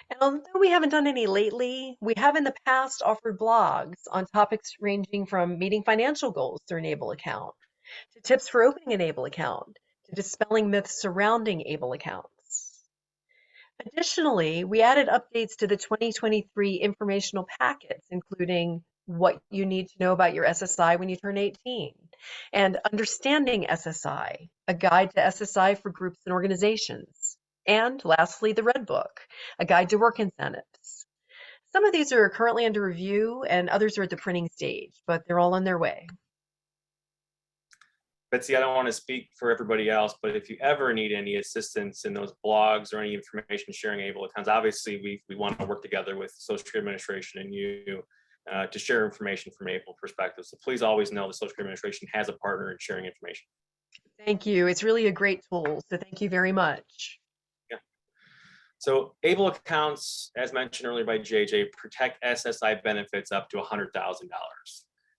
And although we haven't done any lately, we have in the past offered blogs on topics ranging from meeting financial goals through an ABLE account, to tips for opening an ABLE account, to dispelling myths surrounding ABLE accounts. Additionally, we added updates to the 2023 informational packets, including what you need to know about your SSI when you turn 18, and Understanding SSI, a guide to SSI for groups and organizations, and lastly, the Red Book, a guide to work incentives. Some of these are currently under review and others are at the printing stage, but they're all on their way. Betsy, I don't want to speak for everybody else, but if you ever need any assistance in those blogs or any information sharing ABLE accounts, obviously we want to work together with Social Security Administration and you to share information from ABLE perspective. So please always know the Social Security Administration has a partner in sharing information. Thank you. It's really a great tool. So thank you very much. Yeah. So ABLE accounts, as mentioned earlier by JJ, protect SSI benefits up to $100,000.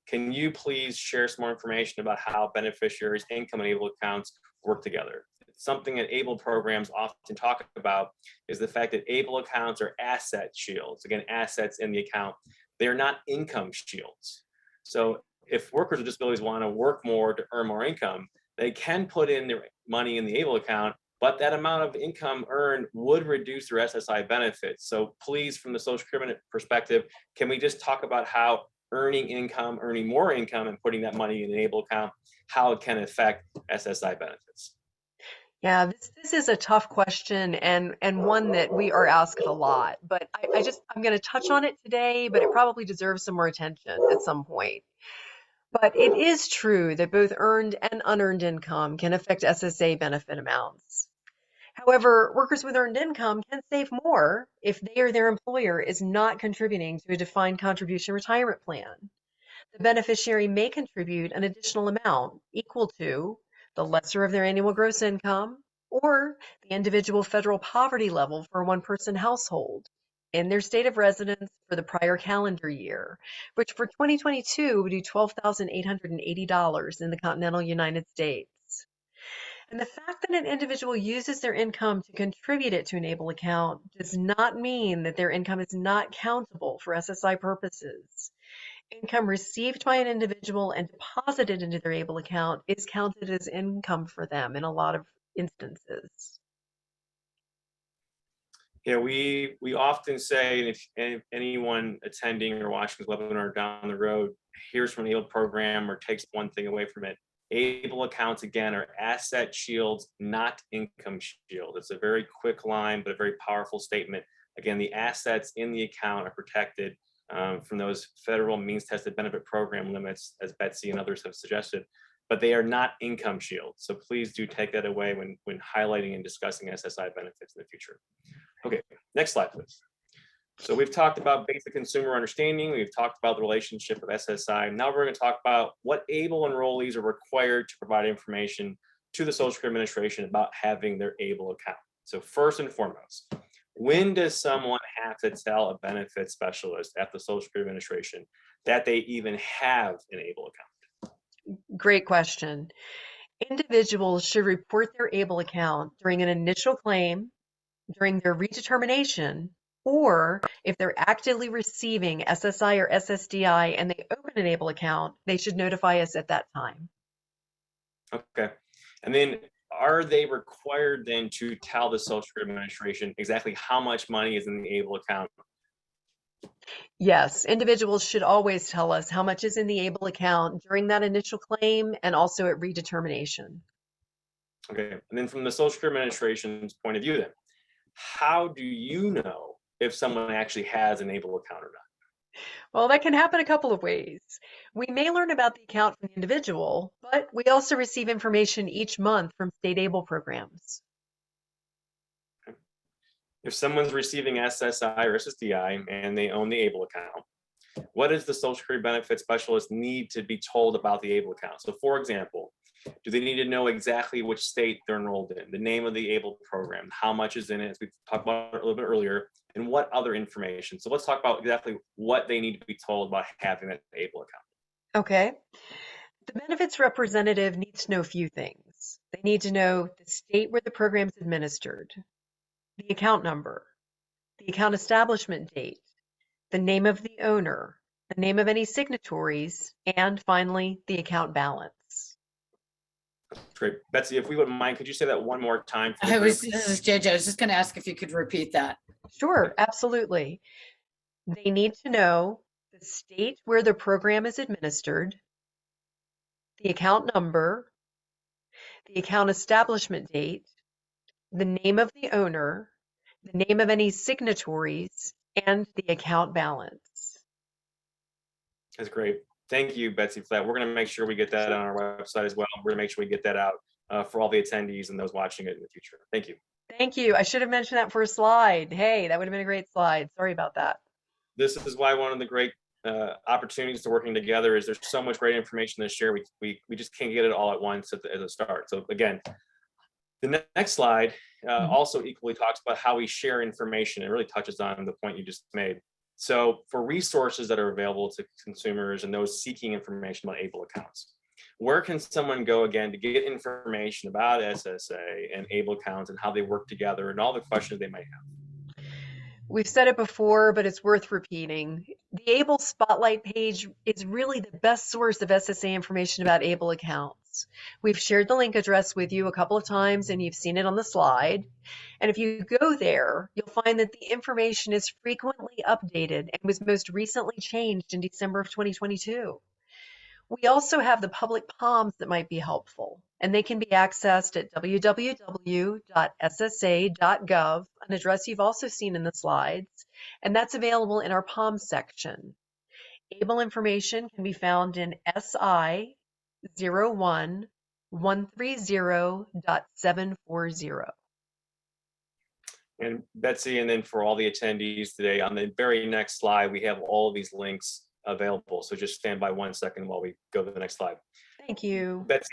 Can you please share some more information about how beneficiaries' income and ABLE accounts work together? Something that ABLE programs often talk about is the fact that ABLE accounts are asset shields. Again, assets in the account. They are not income shields. So if workers with disabilities want to work more to earn more income, they can put in their money in the ABLE account, but that amount of income earned would reduce their SSI benefits. So please, from the Social Security perspective, can we just talk about how earning income, earning more income and putting that money in an ABLE account, how it can affect SSI benefits? Yeah, this is a tough question and one that we are asked a lot, but I'm going to touch on it today, but it probably deserves some more attention at some point. But it is true that both earned and unearned income can affect SSA benefit amounts. However, workers with earned income can save more if they or their employer is not contributing to a defined contribution retirement plan. The beneficiary may contribute an additional amount equal to the lesser of their annual gross income or the individual federal poverty level for a one-person household in their state of residence for the prior calendar year, which for 2022 would be $12,880 in the continental United States. And the fact that an individual uses their income to contribute it to an ABLE account does not mean that their income is not countable for SSI purposes. Income received by an individual and deposited into their ABLE account is counted as income for them in a lot of instances. Yeah, we often say, and if anyone attending or watching this webinar down the road hears from an ABLE program or takes one thing away from it, ABLE accounts, again, are asset shields, not income shield. It's a very quick line, but a very powerful statement. Again, the assets in the account are protected from those federal means-tested benefit program limits, as Betsy and others have suggested, but they are not income shields. So please do take that away when highlighting and discussing SSI benefits in the future. Okay, next slide, please. So we've talked about basic consumer understanding. We've talked about the relationship of SSI. Now we're going to talk about what ABLE enrollees are required to provide information to the Social Security Administration about having their ABLE account. So first and foremost, when does someone have to tell a benefit specialist at the Social Security Administration that they even have an ABLE account? Great question. Individuals should report their ABLE account during an initial claim, during their redetermination, or if they're actively receiving SSI or SSDI and they open an ABLE account, they should notify us at that time. Okay. And then are they required then to tell the Social Security Administration exactly how much money is in the ABLE account? Yes, individuals should always tell us how much is in the ABLE account during that initial claim and also at redetermination. Okay. And then from the Social Security Administration's point of view then, how do you know if someone actually has an ABLE account or not? Well, that can happen a couple of ways. We may learn about the account from the individual, but we also receive information each month from state ABLE programs. If someone's receiving SSI or SSDI and they own the ABLE account, what does the Social Security benefit specialist need to be told about the ABLE account? So for example, do they need to know exactly which state they're enrolled in, the name of the ABLE program, how much is in it, as we talked about a little bit earlier, and what other information? So let's talk about exactly what they need to be told about having that ABLE account. Okay. The benefits representative needs to know a few things. They need to know the state where the program is administered, the account number, the account establishment date, the name of the owner, the name of any signatories, and finally, the account balance. Great. Betsy, if we wouldn't mind, could you say that one more time? This is JJ. I was just going to ask if you could repeat that. Sure, absolutely. They need to know the state where the program is administered, the account number, the account establishment date, the name of the owner, the name of any signatories, and the account balance. That's great. Thank you, Betsy, for that. We're going to make sure we get that on our website as well. We're going to make sure we get that out for all the attendees and those watching it in the future. Thank you. Thank you. I should have mentioned that for a slide. Hey, that would have been a great slide. Sorry about that. This is why one of the great opportunities to working together is there's so much great information to share. We just can't get it all at once at the start. So again, the next slide also equally talks about how we share information. It really touches on the point you just made. So for resources that are available to consumers and those seeking information about ABLE accounts, where can someone go again to get information about SSA and ABLE accounts and how they work together and all the questions they might have? We've said it before, but it's worth repeating. The ABLE Spotlight page is really the best source of SSA information about ABLE accounts. We've shared the link address with you a couple of times and you've seen it on the slide. And if you go there, you'll find that the information is frequently updated and was most recently changed in December of 2022. We also have the public POMs that might be helpful, and they can be accessed at www.ssa.gov, an address you've also seen in the slides, and that's available in our POMs section. ABLE information can be found in SI 01130.740. And Betsy, and then for all the attendees today, on the very next slide, we have all of these links available. So just stand by 1 second while we go to the next slide. Thank you. Betsy,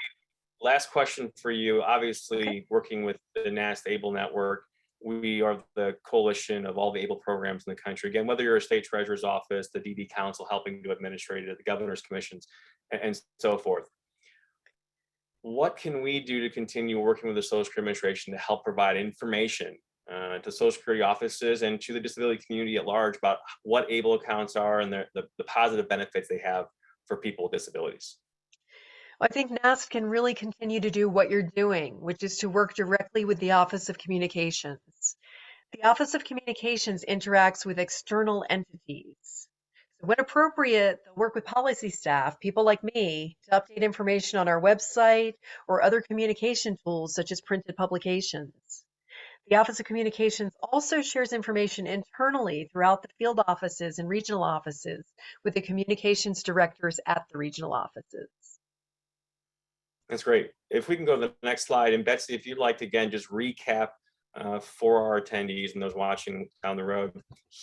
last question for you. Obviously, working with the NAST ABLE network, we are the coalition of all the ABLE programs in the country. Again, whether you're a state treasurer's office, the DD Council helping to administrate it, the governor's commissions, and so forth. What can we do to continue working with the Social Security Administration to help provide information to Social Security offices and to the disability community at large about what ABLE accounts are and the positive benefits they have for people with disabilities? I think NAST can really continue to do what you're doing, which is to work directly with the Office of Communications. The Office of Communications interacts with external entities. So when appropriate, they'll work with policy staff, people like me, to update information on our website or other communication tools such as printed publications. The Office of Communications also shares information internally throughout the field offices and regional offices with the communications directors at the regional offices. That's great. If we can go to the next slide, and Betsy, if you'd like to again just recap for our attendees and those watching down the road,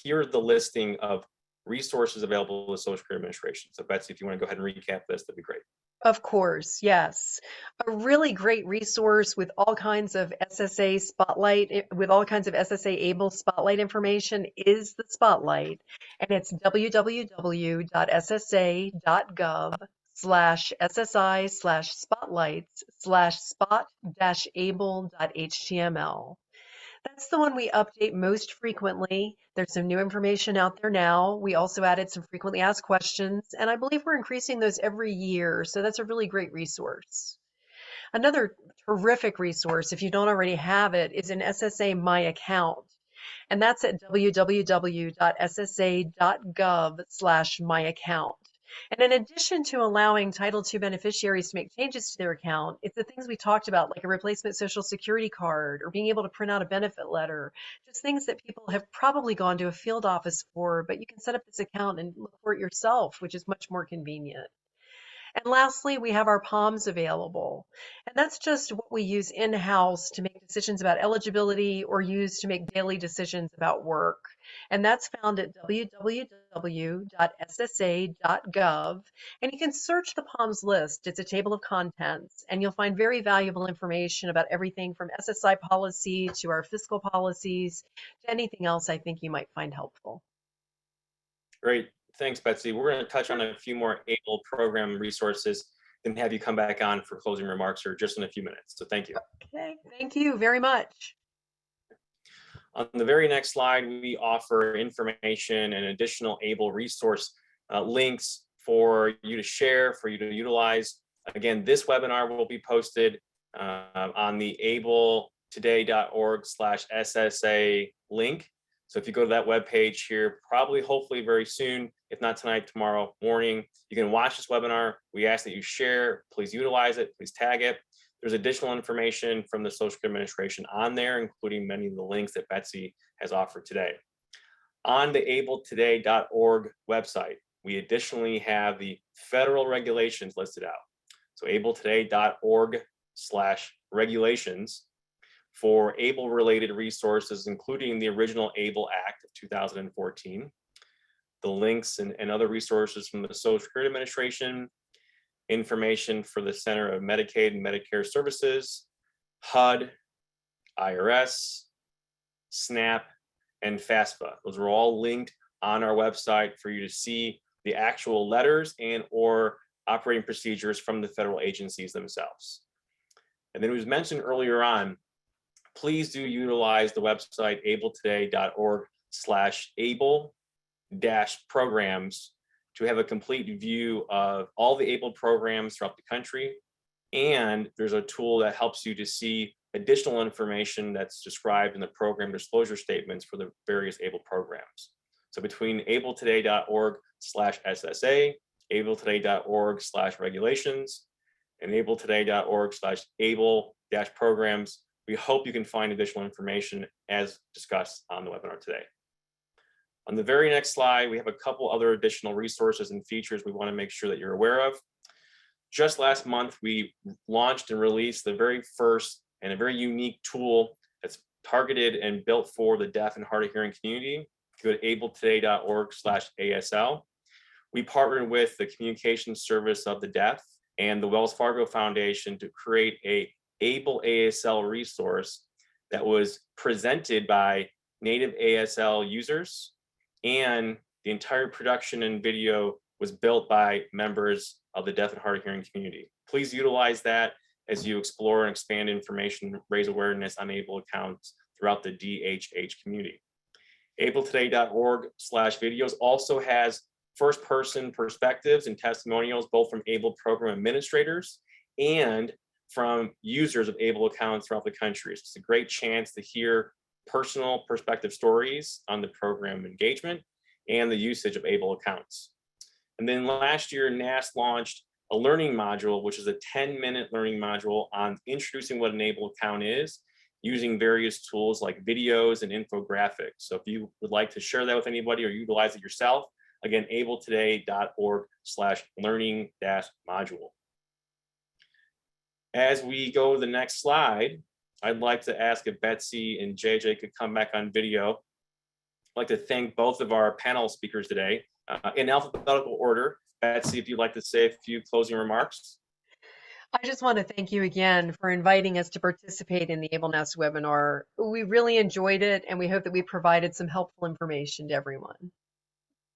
here's the listing of resources available to the Social Security Administration. So Betsy, if you want to go ahead and recap this, that'd be great. Of course, yes. A really great resource with all kinds of SSA Spotlight, with all kinds of SSA ABLE Spotlight information is the Spotlight, and it's www.ssa.gov/SSI/spotlights/spot-able.html. That's the one we update most frequently. There's some new information out there now. We also added some frequently asked questions, and I believe we're increasing those every year. So that's a really great resource. Another terrific resource, if you don't already have it, is an SSA My Account. And that's at www.ssa.gov/myaccount. And in addition to allowing Title II beneficiaries to make changes to their account, it's the things we talked about, like a replacement Social Security card or being able to print out a benefit letter, just things that people have probably gone to a field office for, but you can set up this account and look for it yourself, which is much more convenient. And lastly, we have our POMs available. And that's just what we use in-house to make decisions about eligibility or use to make daily decisions about work. And that's found at www.ssa.gov. And you can search the POMs list. It's a table of contents, and you'll find very valuable information about everything from SSI policy to our fiscal policies to anything else I think you might find helpful. Great. Thanks, Betsy. We're going to touch on a few more ABLE program resources and have you come back on for closing remarks or just in a few minutes. So thank you. Okay, thank you very much. On the very next slide, we offer information and additional ABLE resource links for you to share, for you to utilize. Again, this webinar will be posted on the abletoday.org/SSA link. So if you go to that webpage here, probably, hopefully very soon, if not tonight, tomorrow morning, you can watch this webinar. We ask that you share, please utilize it, please tag it. There's additional information from the Social Security Administration on there, including many of the links that Betsy has offered today. On the abletoday.org website, we additionally have the federal regulations listed out. So abletoday.org/regulations for ABLE-related resources, including the original ABLE Act of 2014, the links and other resources from the Social Security Administration, information for the Center of Medicaid and Medicare Services, HUD, IRS, SNAP, and FAFSA. Those are all linked on our website for you to see the actual letters and or operating procedures from the federal agencies themselves. And then it was mentioned earlier on, please do utilize the website abletoday.org/able-programs to have a complete view of all the ABLE programs throughout the country. And there's a tool that helps you to see additional information that's described in the program disclosure statements for the various ABLE programs. So between abletoday.org/SSA, abletoday.org/regulations, and abletoday.org/able-programs, we hope you can find additional information as discussed on the webinar today. On the very next slide, we have a couple other additional resources and features we want to make sure that you're aware of. Just last month, we launched and released the very first and a very unique tool that's targeted and built for the deaf and hard of hearing community. Go to abletoday.org/ASL. We partnered with the Communication Service of the Deaf and the Wells Fargo Foundation to create a ABLE ASL resource that was presented by native ASL users, and the entire production and video was built by members of the deaf and hard of hearing community. Please utilize that as you explore and expand information, raise awareness on ABLE accounts throughout the DHH community. abletoday.org/videos also has first-person perspectives and testimonials, both from ABLE program administrators and from users of ABLE accounts throughout the country. It's a great chance to hear personal perspective stories on the program engagement and the usage of ABLE accounts. And then last year, NAST launched a learning module, which is a 10-minute learning module on introducing what an ABLE account is, using various tools like videos and infographics. So if you would like to share that with anybody or utilize it yourself, again, abletoday.org/learning-module. As we go to the next slide, I'd like to ask if Betsy and JJ could come back on video. I'd like to thank both of our panel speakers today. In alphabetical order, Betsy, if you'd like to say a few closing remarks. I just want to thank you again for inviting us to participate in the ABLE-NAST webinar. We really enjoyed it, and we hope that we provided some helpful information to everyone.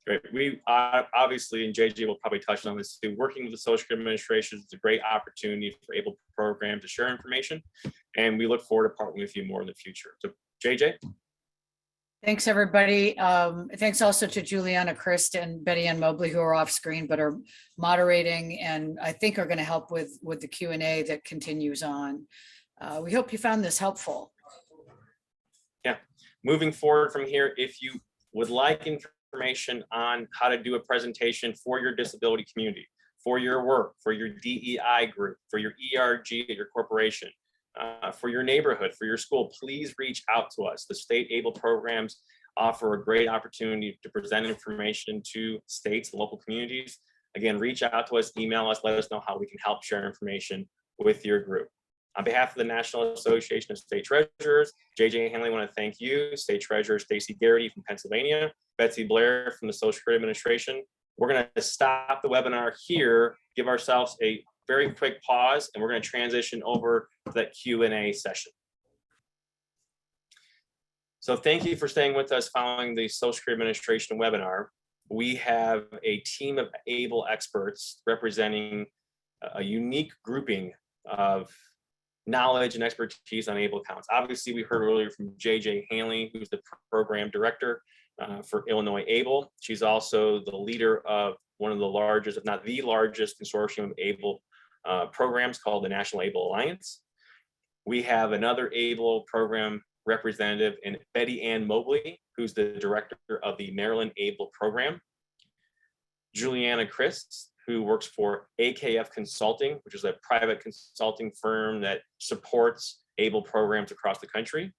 Great. We obviously, and JJ will probably touch on this too, working with the Social Security Administration is a great opportunity for ABLE program to share information, and we look forward to partnering with you more in the future. So JJ? Thanks, everybody. Thanks also to Juliana Christ and Betty Ann Mobley, who are off screen but are moderating and I think are going to help with the Q&A that continues on. We hope you found this helpful. Yeah. Moving forward from here, if you would like information on how to do a presentation for your disability community, for your work, for your DEI group, for your ERG at your corporation, for your neighborhood, for your school, please reach out to us. The state ABLE programs offer a great opportunity to present information to states and local communities. Again, reach out to us, email us, let us know how we can help share information with your group. On behalf of the National Association of State Treasurers, JJ Hanley, I want to thank you, State Treasurer Stacey Garrity from Pennsylvania, Betsy Blair from the Social Security Administration. We're going to stop the webinar here, give ourselves a very quick pause, and we're going to transition over to that Q&A session. So thank you for staying with us following the Social Security Administration webinar. We have a team of ABLE experts representing a unique grouping of knowledge and expertise on ABLE accounts. Obviously, we heard earlier from JJ Hanley, who's the program director for Illinois ABLE. She's also the leader of one of the largest, if not the largest, consortium of ABLE programs called the National ABLE Alliance. We have another ABLE program representative in Betty Ann Mobley, who's the director of the Maryland ABLE program. Juliana Christ, who works for AKF Consulting, which is a private consulting firm that supports ABLE programs across the country.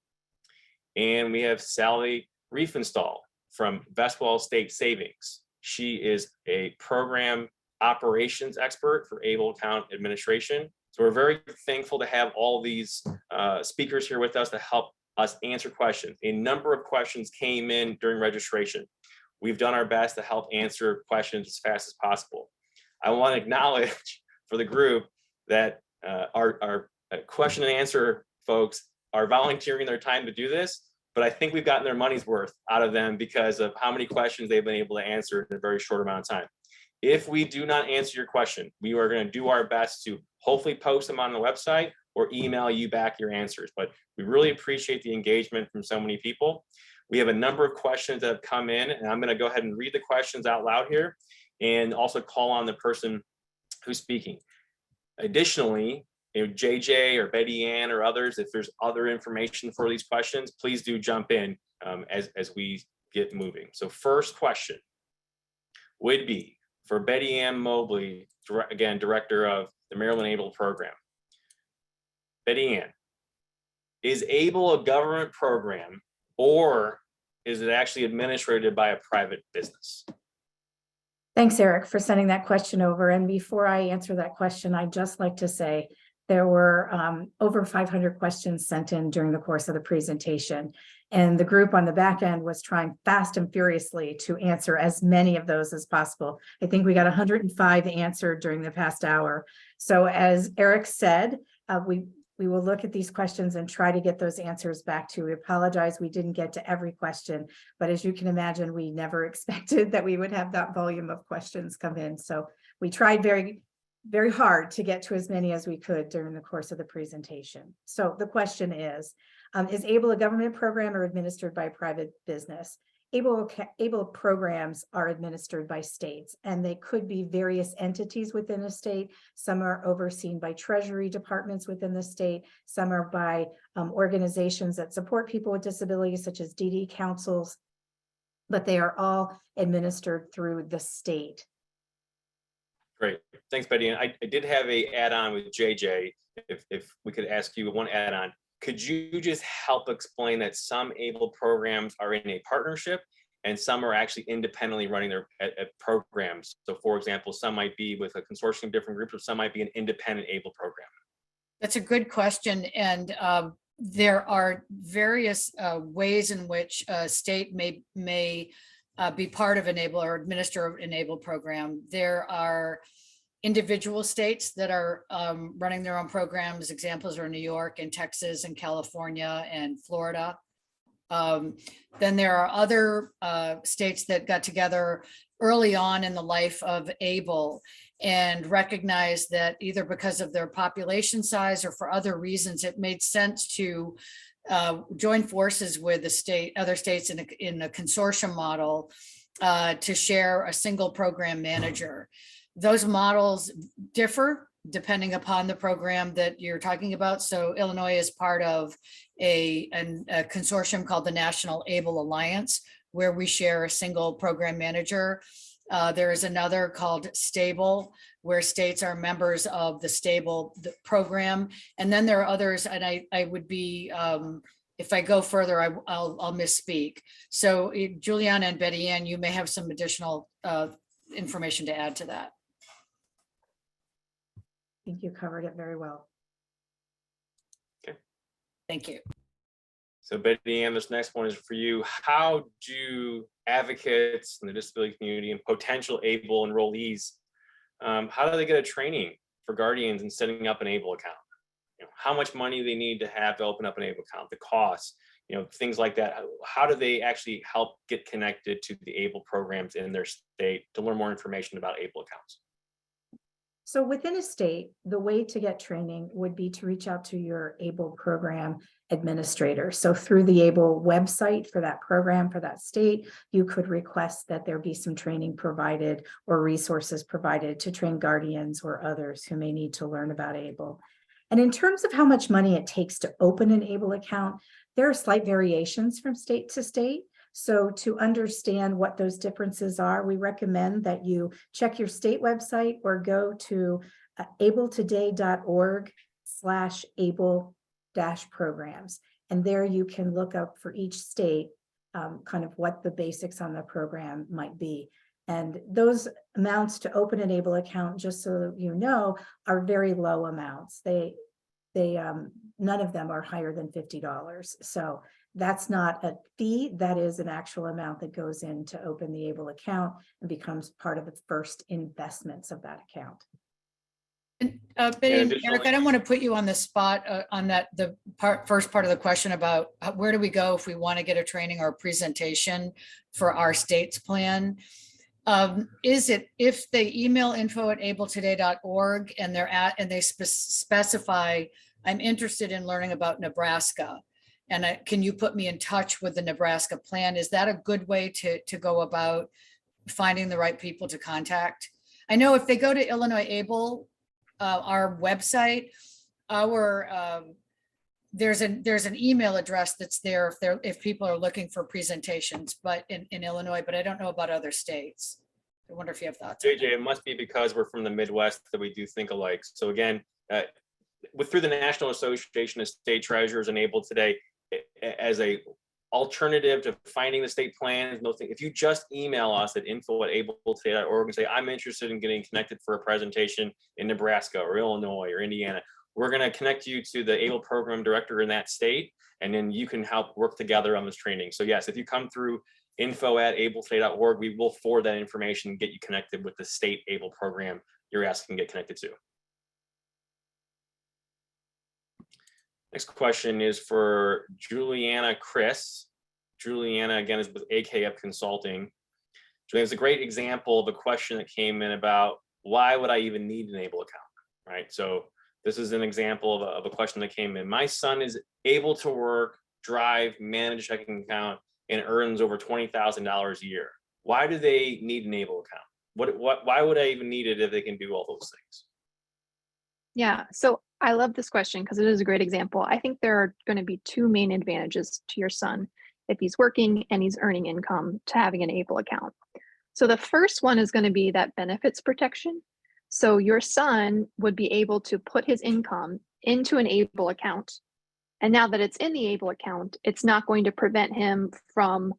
And we have Sally Riefenstahl from Vestwell State Savings. She is a program operations expert for ABLE account administration. So we're very thankful to have all these speakers here with us to help us answer questions. A number of questions came in during registration. we've done our best to help answer questions as fast as possible. I want to acknowledge for the group that our question and answer folks are volunteering their time to do this, but I think we've gotten their money's worth out of them because of how many questions they've been able to answer in a very short amount of time. If we do not answer your question, we are going to do our best to hopefully post them on the website or email you back your answers. But we really appreciate the engagement from so many people. We have a number of questions that have come in, and I'm going to go ahead and read the questions out loud here and also call on the person who's speaking. Additionally, JJ or Betty Ann or others, if there's other information for these questions, please do jump in as we get moving. So first question would be for Betty Ann Mobley, again, director of the Maryland ABLE program. Betty Ann, is ABLE a government program or is it actually administrated by a private business? Thanks, Eric, for sending that question over. And before I answer that question, I'd just like to say there were over 500 questions sent in during the course of the presentation. And the group on the back end was trying fast and furiously to answer as many of those as possible. I think we got 105 answered during the past hour. So as Eric said, we will look at these questions and try to get those answers back to you. We apologize we didn't get to every question, but as you can imagine, we never expected that we would have that volume of questions come in. So we tried very hard to get to as many as we could during the course of the presentation. So the question is ABLE a government program or administered by a private business? ABLE programs are administered by states, and they could be various entities within a state. Some are overseen by treasury departments within the state. Some are by organizations that support people with disabilities, such as DD councils, but they are all administered through the state. Great, thanks, Betty. And I did have a add-on with JJ. If we could ask you one add-on. Could you just help explain that some ABLE programs are in a partnership and some are actually independently running their programs? So for example, some might be with a consortium of different groups, or some might be an independent ABLE program. That's a good question. And there are various ways in which a state may be part of an ABLE or administer an ABLE program. There are individual states that are running their own programs. Examples are New York and Texas and California and Florida. Then there are other states that got together early on in the life of ABLE and recognized that either because of their population size or for other reasons, it made sense to join forces with the other states in a consortium model to share a single program manager. Those models differ depending upon the program that you're talking about. So Illinois is part of a consortium called the National ABLE Alliance, where we share a single program manager. There is another called Stable, where states are members of the Stable program. And then there are others, and I would be, if I go further, I'll misspeak. So Juliana and Betty Ann, you may have some additional information to add to that. I think you covered it very well. Okay. Thank you. So Betty Ann, this next one is for you. How do advocates in the disability community and potential ABLE enrollees, how do they get a training for guardians in setting up an ABLE account? How much money they need to have to open up an ABLE account, the costs, things like that. How do they actually help get connected to the ABLE programs in their state to learn more information about ABLE accounts? So within a state, the way to get training would be to reach out to your ABLE program administrator. So through the ABLE website for that program, for that state, you could request that there be some training provided or resources provided to train guardians or others who may need to learn about ABLE. And in terms of how much money it takes to open an ABLE account, there are slight variations from state to state. So to understand what those differences are, we recommend that you check your state website or go to abletoday.org/ABLE-programs. And there you can look up for each state kind of what the basics on the program might be. And those amounts to open an ABLE account, just so you know, are very low amounts. None of them are higher than $50. So That's not a fee, that is an actual amount that goes in to open the ABLE account and becomes part of the first investments of that account. And, Betty and additionally- Eric, I don't want to put you on the spot on that, first part of the question about where do we go if we want to get a training or a presentation for our state's plan? Is it if they email info@abletoday.org and they specify, I'm interested in learning about Nebraska, and can you put me in touch with the Nebraska plan? Is that a good way to go about finding the right people to contact? I know if they go to Illinois ABLE, our website, there's an email address that's there if people are looking for presentations, but in Illinois, but I don't know about other states. I wonder if you have thoughts. JJ, it must be because we're from the Midwest that we do think alike. So again, through the National Association of State Treasurers and ABLE today, as a alternative to finding the state plans, if you just email us at info@abletoday.org and say, I'm interested in getting connected for a presentation in Nebraska or Illinois or Indiana, we're going to connect you to the ABLE program director in that state, and then you can help work together on this training. So yes, if you come through info@abletoday.org, we will forward that information and get you connected with the state ABLE program you're asking to get connected to. Next question is for Juliana Chris. Juliana, again, is with AKF Consulting. Juliana, it's a great example of a question that came in about why would I even need an ABLE account, right? So this is an example of a question that came in. My son is able to work, drive, manage a checking account, and earns over $20,000 a year. Why do they need an ABLE account? Why would I even need it if they can do all those things? Yeah, so I love this question because it is a great example. I think there are going to be two main advantages to your son if he's working and he's earning income to having an ABLE account. So the first one is going to be that benefits protection. So your son would be able to put his income into an ABLE account. And now that it's in the ABLE account, it's not going to prevent him from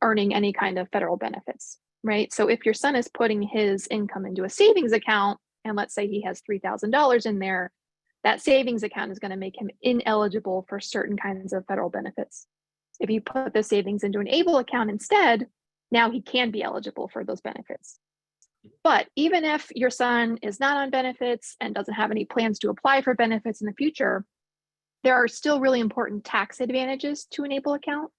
earning any kind of federal benefits, right? So if your son is putting his income into a savings account, and let's say he has $3,000 in there, that savings account is going to make him ineligible for certain kinds of federal benefits. If you put the savings into an ABLE account instead, now he can be eligible for those benefits. But even if your son is not on benefits and doesn't have any plans to apply for benefits in the future, there are still really important tax advantages to an ABLE account.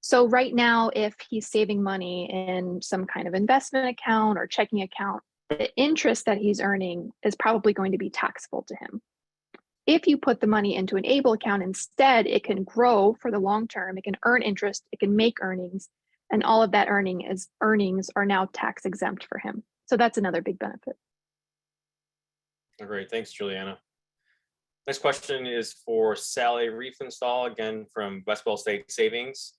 So right now, if he's saving money in some kind of investment account or checking account, the interest that he's earning is probably going to be taxable to him. If you put the money into an ABLE account instead, it can grow for the long term, it can earn interest, it can make earnings, and all of that earnings are now tax exempt for him. So that's another big benefit. Great, thanks, Juliana. Next question is for Sally Riefenstahl, again from Westwell State Savings.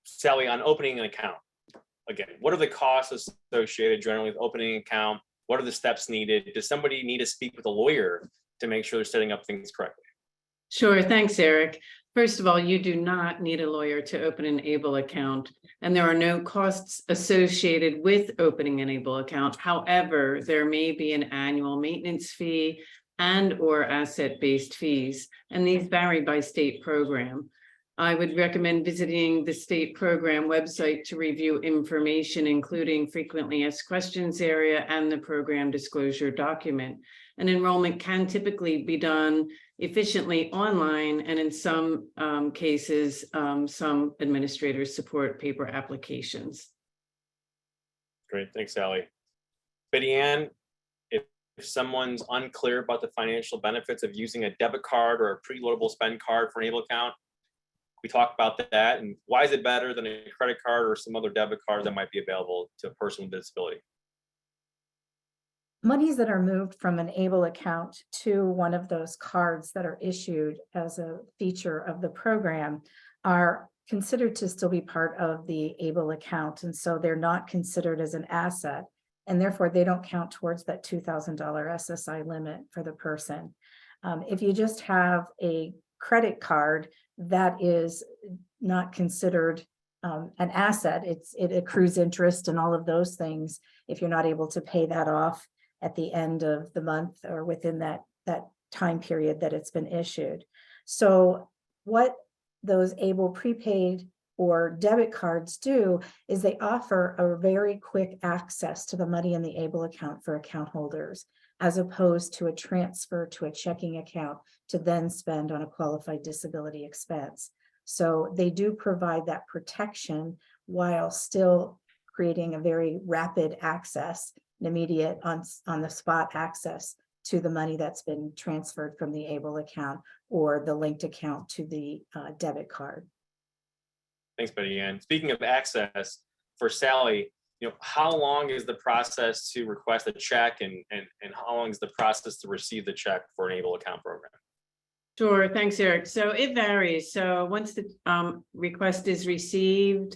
Sally, on opening an account, again, what are the costs associated generally with opening an account? What are the steps needed? Does somebody need to speak with a lawyer to make sure they're setting up things correctly? Sure, thanks, Eric. First of all, you do not need a lawyer to open an ABLE account, and there are no costs associated with opening an ABLE account. However, there may be an annual maintenance fee and/or asset-based fees, and these vary by state program. I would recommend visiting the state program website to review information, including frequently asked questions area and the program disclosure document. And enrollment can typically be done efficiently online, and in some cases, some administrators support paper applications. Great, thanks, Sally. Betty Ann, if someone's unclear about the financial benefits of using a debit card or a preloadable spend card for an ABLE account, we talked about that, and why is it better than a credit card or some other debit card that might be available to a person with disability? Monies that are moved from an ABLE account to one of those cards that are issued as a feature of the program are considered to still be part of the ABLE account. And so they're not considered as an asset, and therefore they don't count towards that $2,000 SSI limit for the person. If you just have a credit card, that is not considered an asset. It accrues interest and all of those things if you're not able to pay that off at the end of the month or within that time period that it's been issued. So what those ABLE prepaid or debit cards do is they offer a very quick access to the money in the ABLE account for account holders, as opposed to a transfer to a checking account to then spend on a qualified disability expense. So they do provide that protection while still creating a very rapid access, an immediate on the spot access to the money that's been transferred from the ABLE account or the linked account to the debit card. Thanks, Betty Ann. Speaking of access, for Sally, how long is the process to request a check, and how long is the process to receive the check for an ABLE account program? Sure, thanks, Eric. So it varies. So once the request is received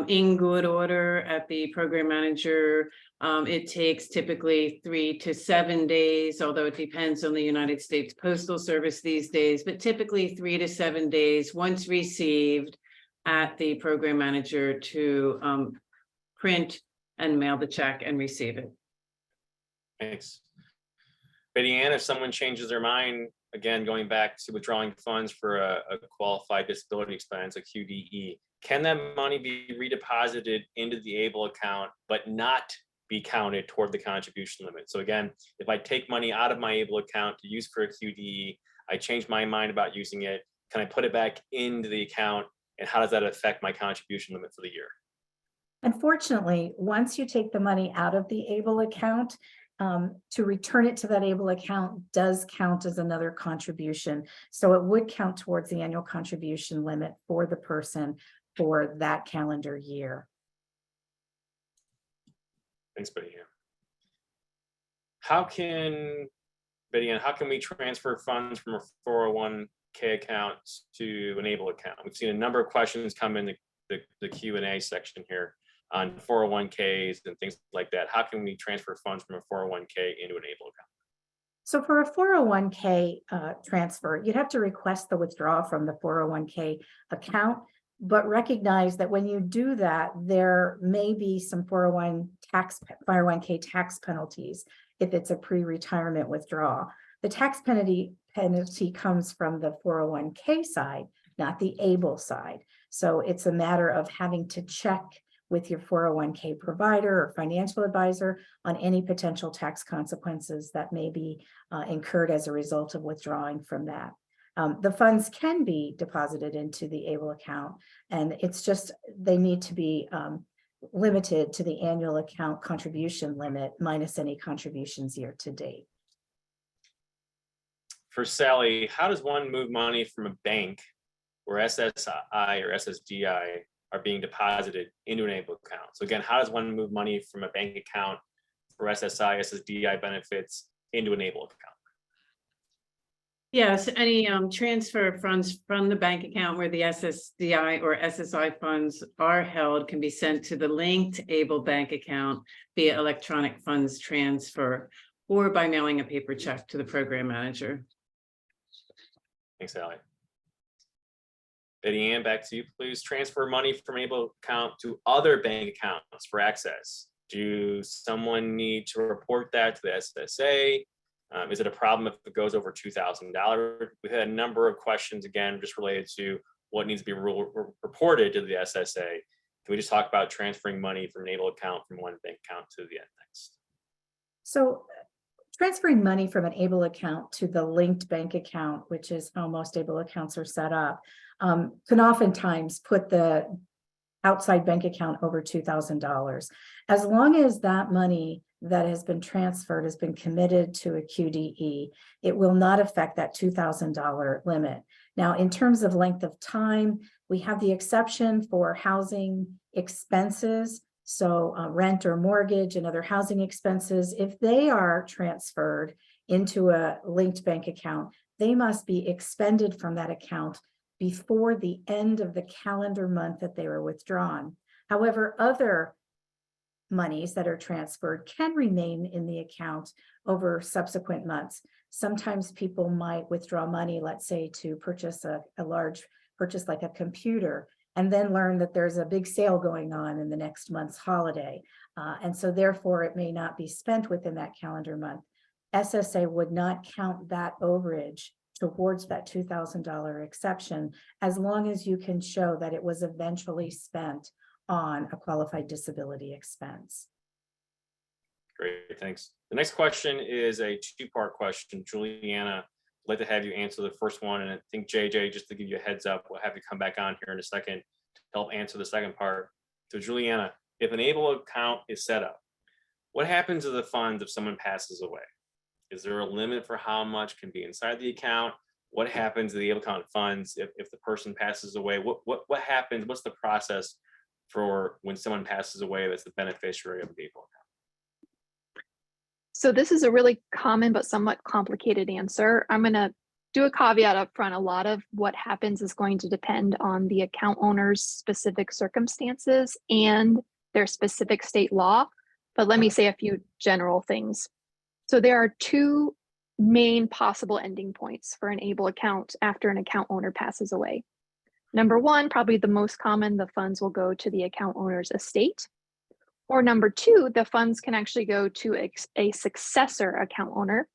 in good order at the program manager, it takes typically 3 to 7 days, although it depends on the United States Postal Service these days, but typically 3 to 7 days once received at the program manager to print and mail the check and receive it. Thanks. Betty Ann, if someone changes their mind, again, going back to withdrawing funds for a qualified disability expense, a QDE, can that money be redeposited into the ABLE account, but not be counted toward the contribution limit? So again, if I take money out of my ABLE account to use for a QDE, I change my mind about using it, can I put it back into the account, and how does that affect my contribution limit for the year? Unfortunately, once you take the money out of the ABLE account, to return it to that ABLE account does count as another contribution. So it would count towards the annual contribution limit for the person for that calendar year. Thanks, Betty Ann. How can we transfer funds from a 401k account to an ABLE account? We've seen a number of questions come in the Q&A section here on 401ks and things like that. How can we transfer funds from a 401k into an ABLE account? So for a 401k transfer, you'd have to request the withdrawal from the 401k account, but recognize that when you do that, there may be some 401k tax penalties if it's a pre-retirement withdrawal. The tax penalty comes from the 401k side, not the ABLE side. So it's a matter of having to check with your 401k provider or financial advisor on any potential tax consequences that may be incurred as a result of withdrawing from that. The funds can be deposited into the ABLE account, and it's just they need to be limited to the annual account contribution limit minus any contributions year to date. For Sally, how does one move money from a bank where SSI or SSDI are being deposited into an ABLE account? So again, how does one move money from a bank account for SSI, SSDI benefits into an ABLE account? Yes, any transfer of funds from the bank account where the SSDI or SSI funds are held can be sent to the linked ABLE bank account via electronic funds transfer or by mailing a paper check to the program manager. Thanks, Sally. Betty Ann, back to you, please. Transfer money from ABLE account to other bank accounts for access. Do someone need to report that to the SSA? Is it a problem if it goes over $2,000? We've had a number of questions, again, just related to what needs to be reported to the SSA. Can we just talk about transferring money from an ABLE account from one bank account to the next? So transferring money from an ABLE account to the linked bank account, which is how most ABLE accounts are set up, can oftentimes put the outside bank account over $2,000. As long as that money that has been transferred has been committed to a QDE, it will not affect that $2,000 limit. Now, in terms of length of time, we have the exception for housing expenses. So rent or mortgage and other housing expenses, if they are transferred into a linked bank account, they must be expended from that account before the end of the calendar month that they were withdrawn. However, other monies that are transferred can remain in the account over subsequent months. Sometimes people might withdraw money, let's say, to purchase a large purchase like a computer, and then learn that there's a big sale going on in the next month's holiday. And so therefore it may not be spent within that calendar month. SSA would not count that overage towards that $2,000 exception, as long as you can show that it was eventually spent on a qualified disability expense. Great, thanks. The next question is a two-part question. Juliana, I'd like to have you answer the first one, and I think JJ, just to give you a heads up, we'll have you come back on here in a second to help answer the second part. So Juliana, if an ABLE account is set up, what happens to the funds if someone passes away? Is there a limit for how much can be inside the account? What happens to the ABLE account funds if the person passes away? What happens? What's the process for when someone passes away that's the beneficiary of the ABLE account? So this is a really common but somewhat complicated answer. I'm going to do a caveat up front. A lot of what happens is going to depend on the account owner's specific circumstances and their specific state law. But let me say a few general things. So there are two main possible ending points for an ABLE account after an account owner passes away. Number one, probably the most common, the funds will go to the account owner's estate. Or number two, the funds can actually go to a successor account owner.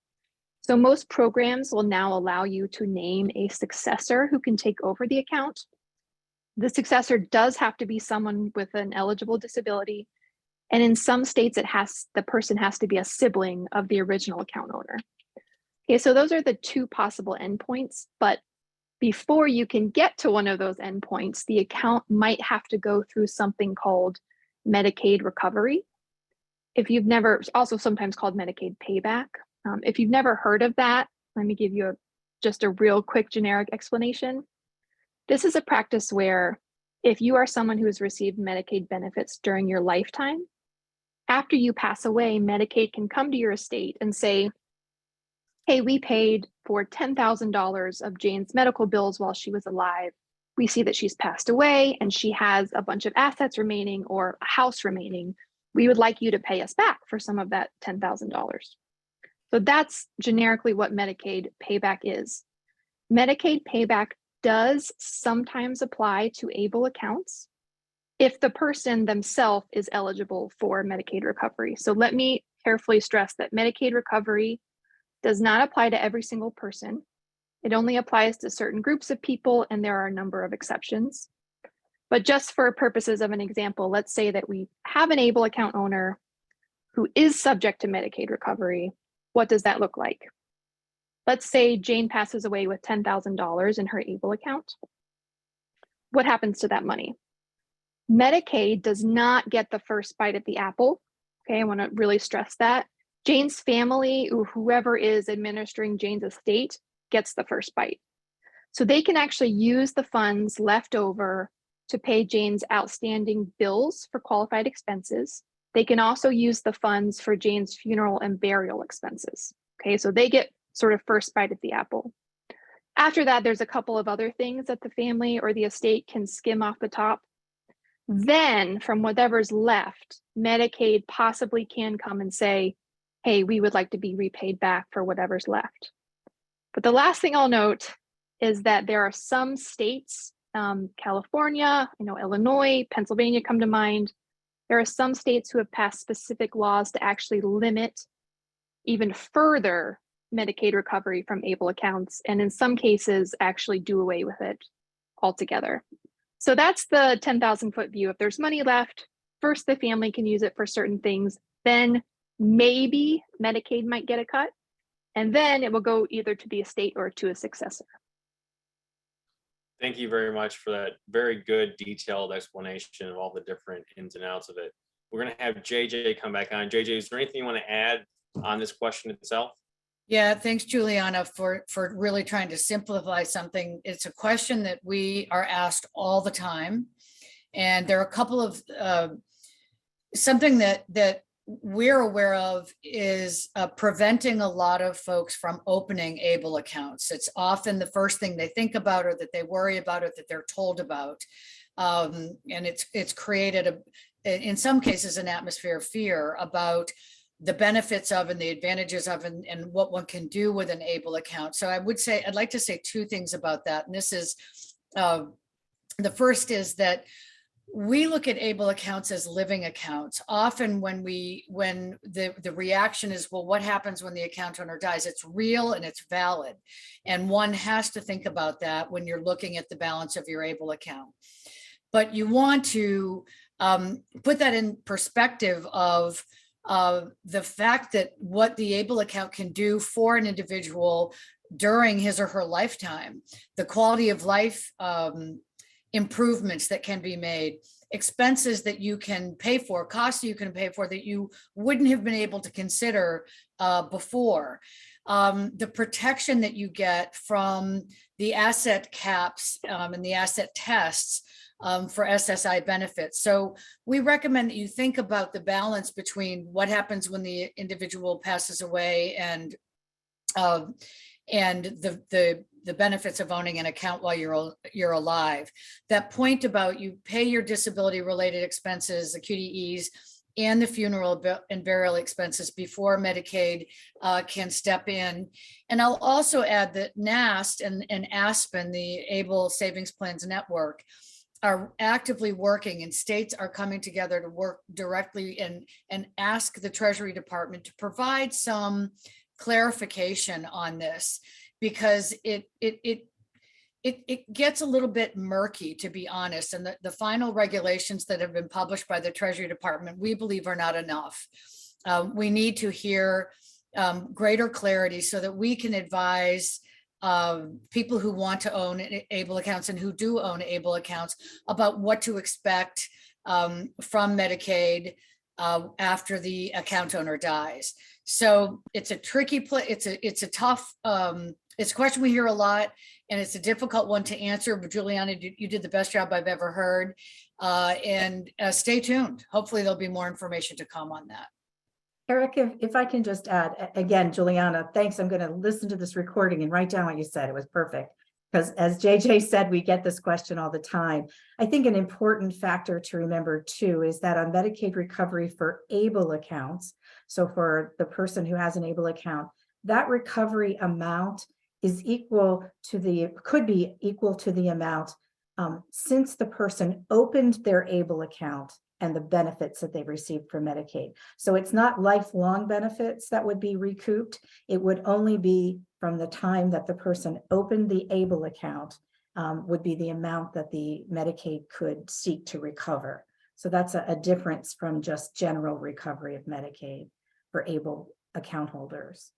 So most programs will now allow you to name a successor who can take over the account. The successor does have to be someone with an eligible disability. And in some states, the person has to be a sibling of the original account owner. Okay, so those are the two possible endpoints. But before you can get to one of those endpoints, the account might have to go through something called Medicaid recovery. If you've never, also sometimes called Medicaid payback. If you've never heard of that, let me give you just a real quick generic explanation. This is a practice where if you are someone who has received Medicaid benefits during your lifetime, after you pass away, Medicaid can come to your estate and say, hey, we paid for $10,000 of Jane's medical bills while she was alive. We see that she's passed away and she has a bunch of assets remaining or a house remaining. We would like you to pay us back for some of that $10,000. So that's generically what Medicaid payback is. Medicaid payback does sometimes apply to ABLE accounts if the person themselves is eligible for Medicaid recovery. So let me carefully stress that Medicaid recovery does not apply to every single person. It only applies to certain groups of people, and there are a number of exceptions. But just for purposes of an example, let's say that we have an ABLE account owner who is subject to Medicaid recovery. What does that look like? Let's say Jane passes away with $10,000 in her ABLE account. What happens to that money? Medicaid does not get the first bite at the apple. Okay, I want to really stress that. Jane's family, or whoever is administering Jane's estate, gets the first bite. So they can actually use the funds left over to pay Jane's outstanding bills for qualified expenses. They can also use the funds for Jane's funeral and burial expenses. Okay, so they get sort of first bite at the apple. After that, there's a couple of other things that the family or the estate can skim off the top. Then from whatever's left, Medicaid possibly can come and say, hey, we would like to be repaid back for whatever's left. But the last thing I'll note is that there are some states, California, Illinois, Pennsylvania come to mind. There are some states who have passed specific laws to actually limit even further Medicaid recovery from ABLE accounts, and in some cases actually do away with it altogether. So that's the 10,000-foot view. If there's money left, first the family can use it for certain things, then maybe Medicaid might get a cut, and then it will go either to the estate or to a successor. Thank you very much for that very good detailed explanation of all the different ins and outs of it. We're going to have JJ come back on. JJ, is there anything you want to add on this question itself? Yeah, thanks, Juliana, for really trying to simplify something. It's a question that we are asked all the time. And there are a couple of, something that we're aware of is preventing a lot of folks from opening ABLE accounts. It's often the first thing they think about or that they worry about or that they're told about. And it's created, in some cases, an atmosphere of fear about the benefits of and the advantages of and what one can do with an ABLE account. So I'd like to say two things about that. And this is, the first is that we look at ABLE accounts as living accounts. Often when the reaction is, well, what happens when the account owner dies? It's real and it's valid. And one has to think about that when you're looking at the balance of your ABLE account. But you want to put that in perspective of the fact that what the ABLE account can do for an individual during his or her lifetime, the quality of life improvements that can be made, expenses that you can pay for, costs you can pay for that you wouldn't have been able to consider before. The protection that you get from the asset caps and the asset tests for SSI benefits. So we recommend that you think about the balance between what happens when the individual passes away and the benefits of owning an account while you're alive. That point about you pay your disability related expenses, the QDEs, and the funeral and burial expenses before Medicaid can step in. And I'll also add that NAST and ASPN, the ABLE Savings Plans Network, are actively working, and states are coming together to work directly and ask the Treasury Department to provide some clarification on this, because it gets a little bit murky, to be honest. And the final regulations that have been published by the Treasury Department, we believe, are not enough. We need to hear greater clarity so that we can advise people who want to own ABLE accounts and who do own ABLE accounts about what to expect from Medicaid after the account owner dies. So it's a tricky it's a tough, it's a question we hear a lot, and it's a difficult one to answer, but Juliana, you did the best job I've ever heard. And stay tuned. Hopefully there'll be more information to come on that. Eric, if I can just add, again, Juliana, thanks. I'm going to listen to this recording and write down what you said. It was perfect. Because as JJ said, we get this question all the time. I think an important factor to remember too is that on Medicaid recovery for ABLE accounts, so for the person who has an ABLE account, that recovery amount is could be equal to the amount since the person opened their ABLE account and the benefits that they've received from Medicaid. So it's not lifelong benefits that would be recouped. It would only be from the time that the person opened the ABLE account would be the amount that the Medicaid could seek to recover. So that's a difference from just general recovery of Medicaid for ABLE account holders.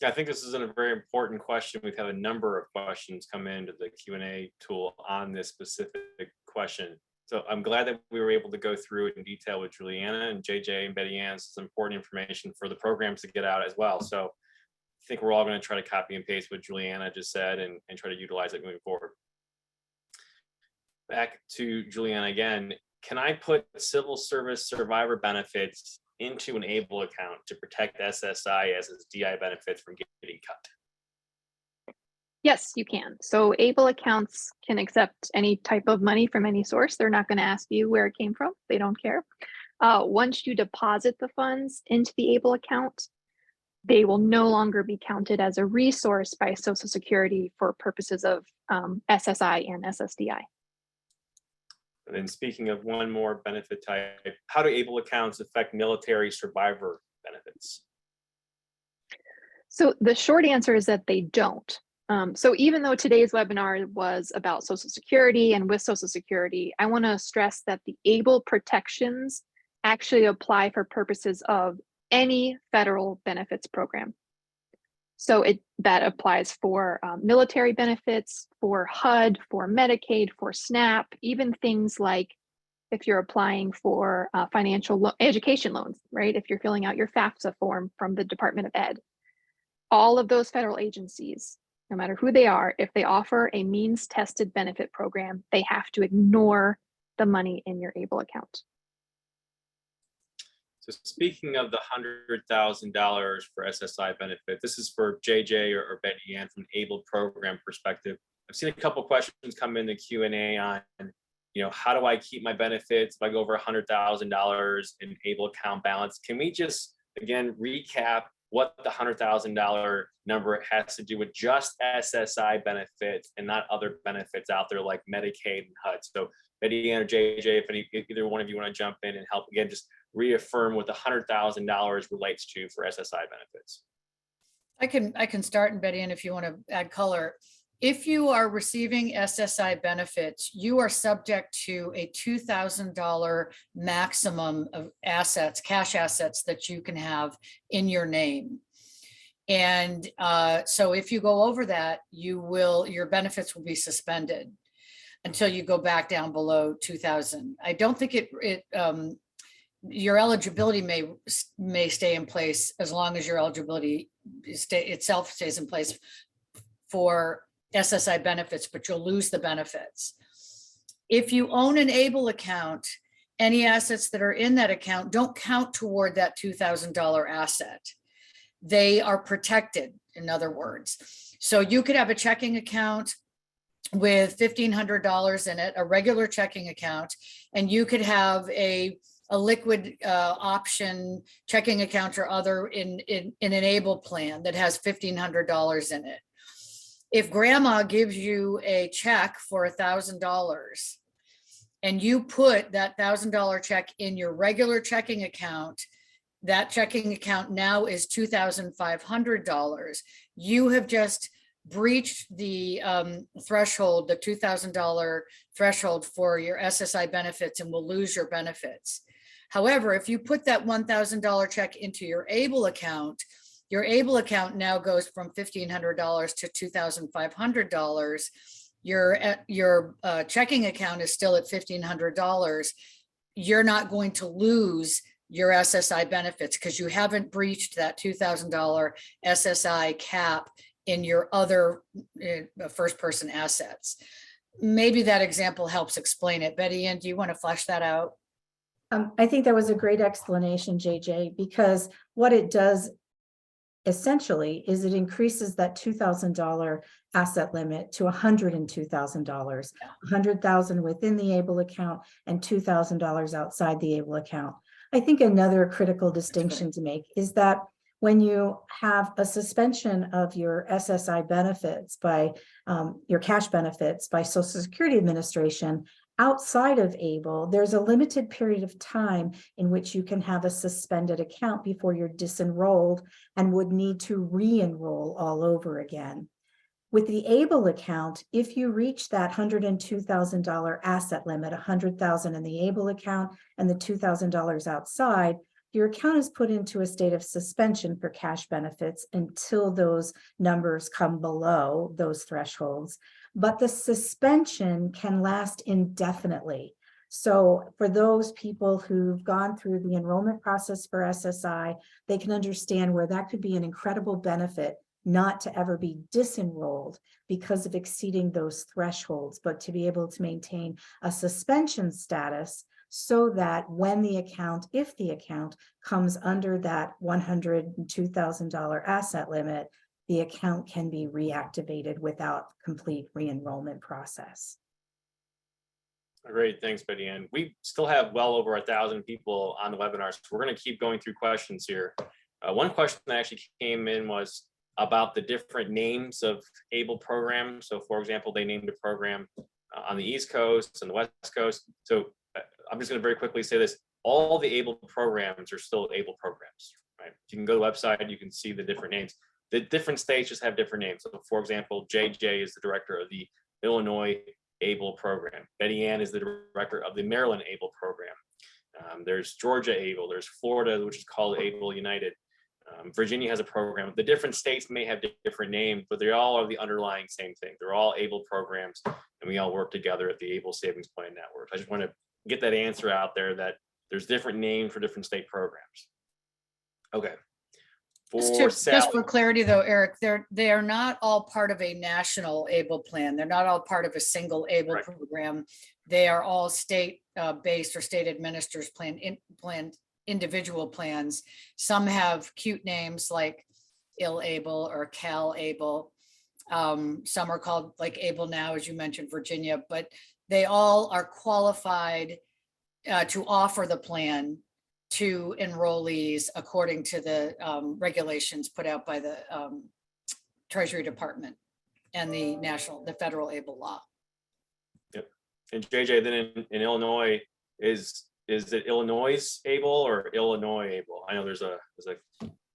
Yeah, I think this is a very important question. We've had a number of questions come into the Q&A tool on this specific question. So I'm glad that we were able to go through it in detail with Juliana and JJ and Betty Ann. It's important information for the programs to get out as well. So I think we're all going to try to copy and paste what Juliana just said and try to utilize it moving forward. Back to Juliana again. Can I put civil service survivor benefits into an ABLE account to protect SSI as its DI benefits from getting cut? Yes, you can. So ABLE accounts can accept any type of money from any source. They're not going to ask you where it came from. They don't care. Once you deposit the funds into the ABLE account, they will no longer be counted as a resource by Social Security for purposes of SSI and SSDI. And then speaking of one more benefit type, how do ABLE accounts affect military survivor benefits? So the short answer is that they don't. So even though today's webinar was about Social Security and with Social Security, I want to stress that the ABLE protections actually apply for purposes of any federal benefits program. So that applies for military benefits, for HUD, for Medicaid, for SNAP, even things like if you're applying for education loans, right? If you're filling out your FAFSA form from the Department of Ed, all of those federal agencies, no matter who they are, if they offer a means tested benefit program, they have to ignore the money in your ABLE account. So speaking of the $100,000 for SSI benefit, this is for JJ or Betty Ann from an ABLE program perspective. I've seen a couple of questions come in the Q&A on, how do I keep my benefits if I go over $100,000 in ABLE account balance? Can we just, again, recap what the $100,000 number has to do with just SSI benefits and not other benefits out there like Medicaid and HUD? So Betty Ann or JJ, if either one of you want to jump in and help again, just reaffirm what the $100,000 relates to for SSI benefits. I can start, and Betty, and if you want to add color. If you are receiving SSI benefits, you are subject to a $2,000 maximum of assets, cash assets that you can have in your name. And so if you go over that, your benefits will be suspended until you go back down below 2,000. I don't think your eligibility may stay in place as long as your eligibility itself stays in place for SSI benefits, but you'll lose the benefits. If you own an ABLE account, any assets that are in that account don't count toward that $2,000 asset. They are protected, in other words. So you could have a checking account with $1,500 in it, a regular checking account, and you could have a liquid option checking account or other in an ABLE plan that has $1,500 in it. If grandma gives you a check for $1,000 and you put that $1,000 check in your regular checking account, that checking account now is $2,500. You have just breached the threshold, the $2,000 threshold for your SSI benefits, and will lose your benefits. However, if you put that $1,000 check into your ABLE account, your ABLE account now goes from $1,500 to $2,500. Your checking account is still at $1,500. You're not going to lose your SSI benefits because you haven't breached that $2,000 SSI cap in your other first person assets. Maybe that example helps explain it. Betty Ann, do you want to flesh that out? I think that was a great explanation, JJ, because what it does essentially is it increases that $2,000 asset limit to $102,000, $100,000 within the ABLE account and $2,000 outside the ABLE account. I think another critical distinction to make is that when you have a suspension of your SSI benefits by your cash benefits by Social Security Administration outside of ABLE, there's a limited period of time in which you can have a suspended account before you're disenrolled and would need to re-enroll all over again. With the ABLE account, if you reach that $102,000 asset limit, $100,000 in the ABLE account and the $2,000 outside, your account is put into a state of suspension for cash benefits until those numbers come below those thresholds. But the suspension can last indefinitely. So for those people who've gone through the enrollment process for SSI, they can understand where that could be an incredible benefit not to ever be disenrolled because of exceeding those thresholds, but to be able to maintain a suspension status so that when the account, if the account comes under that $102,000 asset limit, the account can be reactivated without complete re-enrollment process. Great, thanks, Betty Ann. We still have well over 1,000 people on the webinar, so we're going to keep going through questions here. One question that actually came in was about the different names of ABLE programs. So for example, they named a program on the East Coast and the West Coast. So I'm just going to very quickly say this. All the ABLE programs are still ABLE programs, right? You can go to the website, you can see the different names. The different states just have different names. So for example, JJ is the director of the Illinois ABLE program. Betty Ann is the director of the Maryland ABLE program. There's Georgia ABLE, there's Florida, which is called ABLE United. Virginia has a program. The different states may have different names, but they all are the underlying same thing. They're all ABLE programs, and we all work together at the ABLE Savings Plan Network. I just want to get that answer out there that there's different names for different state programs. Okay. Just for clarity though, Eric, they are not all part of a national ABLE plan. They're not all part of a single ABLE program. They are all state based or state administered individual plans. Some have cute names like IL-ABLE or CAL-ABLE. Some are called like ABLE Now, as you mentioned, Virginia, but they all are qualified to offer the plan to enrollees according to the regulations put out by the Treasury Department and the federal ABLE law. Yep. And JJ, then in Illinois, is it Illinois ABLE or Illinois ABLE? I know there's a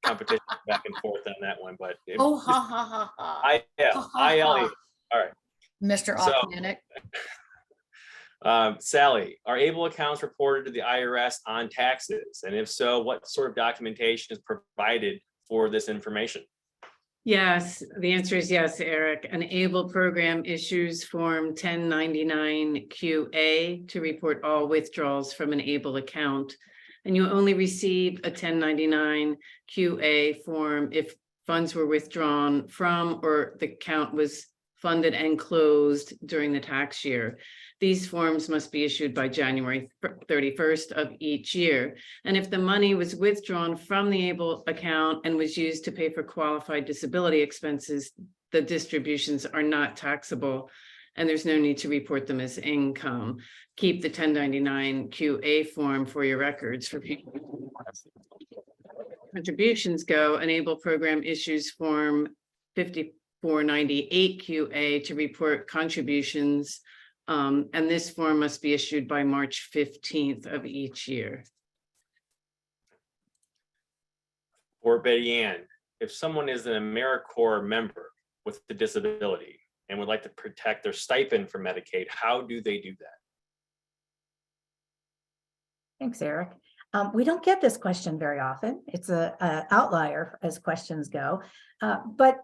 competition back and forth on that one, but Oh, ha, ha, ha, ha. Ha, ha, ILE. ha. All right. Mr. So- Ochmanek. Sally, are ABLE accounts reported to the IRS on taxes? And if so, what sort of documentation is provided for this information? Yes, the answer is yes, Eric. An ABLE program issues Form 1099 QA to report all withdrawals from an ABLE account. And you only receive a 1099 QA form if funds were withdrawn from or the account was funded and closed during the tax year. These forms must be issued by January 31st of each year. And if the money was withdrawn from the ABLE account and was used to pay for qualified disability expenses, the distributions are not taxable and there's no need to report them as income. Keep the 1099 QA form for your records for people. Contributions go, an ABLE program issues Form 5498 QA to report contributions. And this form must be issued by March 15th of each year. For Betty Ann, if someone is an AmeriCorps member with a disability and would like to protect their stipend for Medicaid, how do they do that? Thanks, Eric. We don't get this question very often. It's a outlier as questions go, but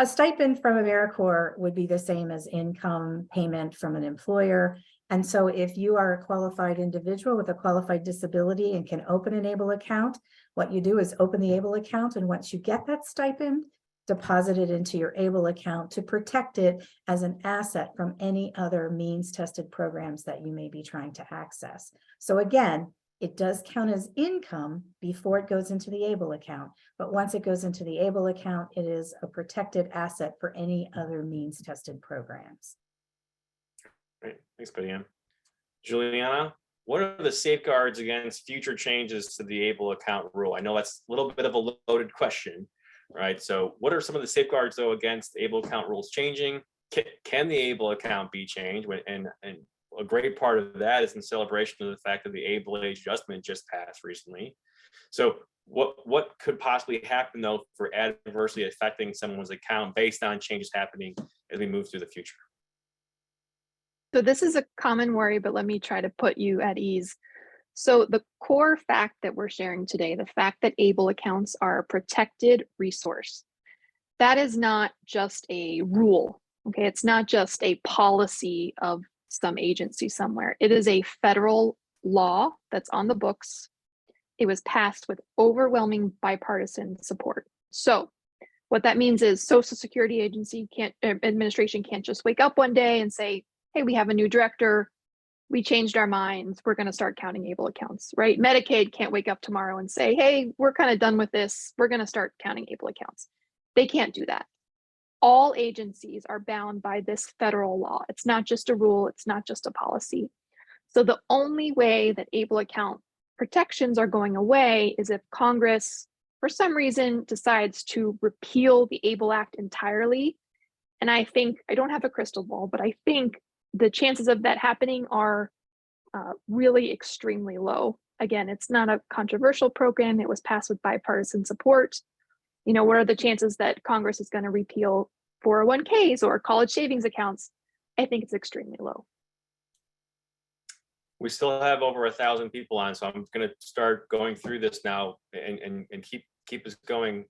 a stipend from AmeriCorps would be the same as income payment from an employer. And so if you are a qualified individual with a qualified disability and can open an ABLE account, what you do is open the ABLE account. And once you get that stipend, deposit it into your ABLE account to protect it as an asset from any other means tested programs that you may be trying to access. So again, it does count as income before it goes into the ABLE account, but once it goes into the ABLE account, it is a protected asset for any other means tested programs. Great, thanks, Betty Ann. Juliana, what are the safeguards against future changes to the ABLE account rule? I know that's a little bit of a loaded question, right? So what are some of the safeguards though against ABLE account rules changing? Can the ABLE account be changed? And a great part of that is in celebration of the fact that the ABLE age adjustment just passed recently. So what could possibly happen though for adversely affecting someone's account based on changes happening as we move through the future? So this is a common worry, but let me try to put you at ease. So the core fact that we're sharing today, the fact that ABLE accounts are a protected resource, that is not just a rule, okay? It's not just a policy of some agency somewhere. It is a federal law that's on the books. It was passed with overwhelming bipartisan support. So what that means is Social Security administration can't just wake up one day and say, hey, we have a new director, we changed our minds, we're going to start counting ABLE accounts, right? Medicaid can't wake up tomorrow and say, hey, we're kind of done with this, we're going to start counting ABLE accounts. They can't do that. All agencies are bound by this federal law. It's not just a rule, it's not just a policy. So the only way that ABLE account protections are going away is if Congress, for some reason, decides to repeal the ABLE Act entirely. And I think, I don't have a crystal ball, but I think the chances of that happening are really extremely low. Again, it's not a controversial program. It was passed with bipartisan support. You know, what are the chances that Congress is going to repeal 401ks or college savings accounts? I think it's extremely low. We still have over 1,000 people on, so I'm going to start going through this now and keep us going.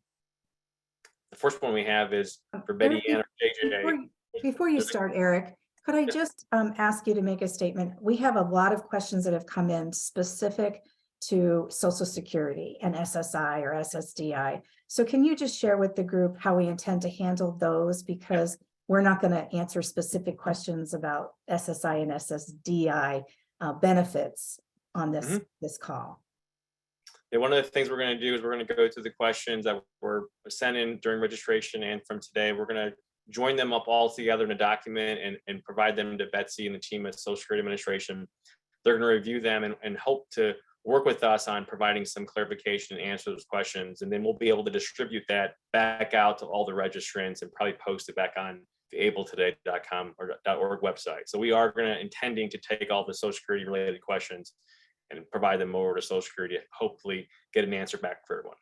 The first one we have is for Betty Ann or JJ. Before you start, Eric, could I just ask you to make a statement? We have a lot of questions that have come in specific to Social Security and SSI or SSDI. So can you just share with the group how we intend to handle those? Because we're not going to answer specific questions about SSI and SSDI benefits on this call. Yeah, one of the things we're going to do is we're going to go through the questions that were sent in during registration and from today. We're going to join them up all together in a document and provide them to Betsy and the team at Social Security Administration. They're going to review them and hope to work with us on providing some clarification and answer those questions. And then we'll be able to distribute that back out to all the registrants and probably post it back on the abletoday.com or .org website. So we are intending to take all the Social Security related questions and provide them over to Social Security to hopefully get an answer back for everyone.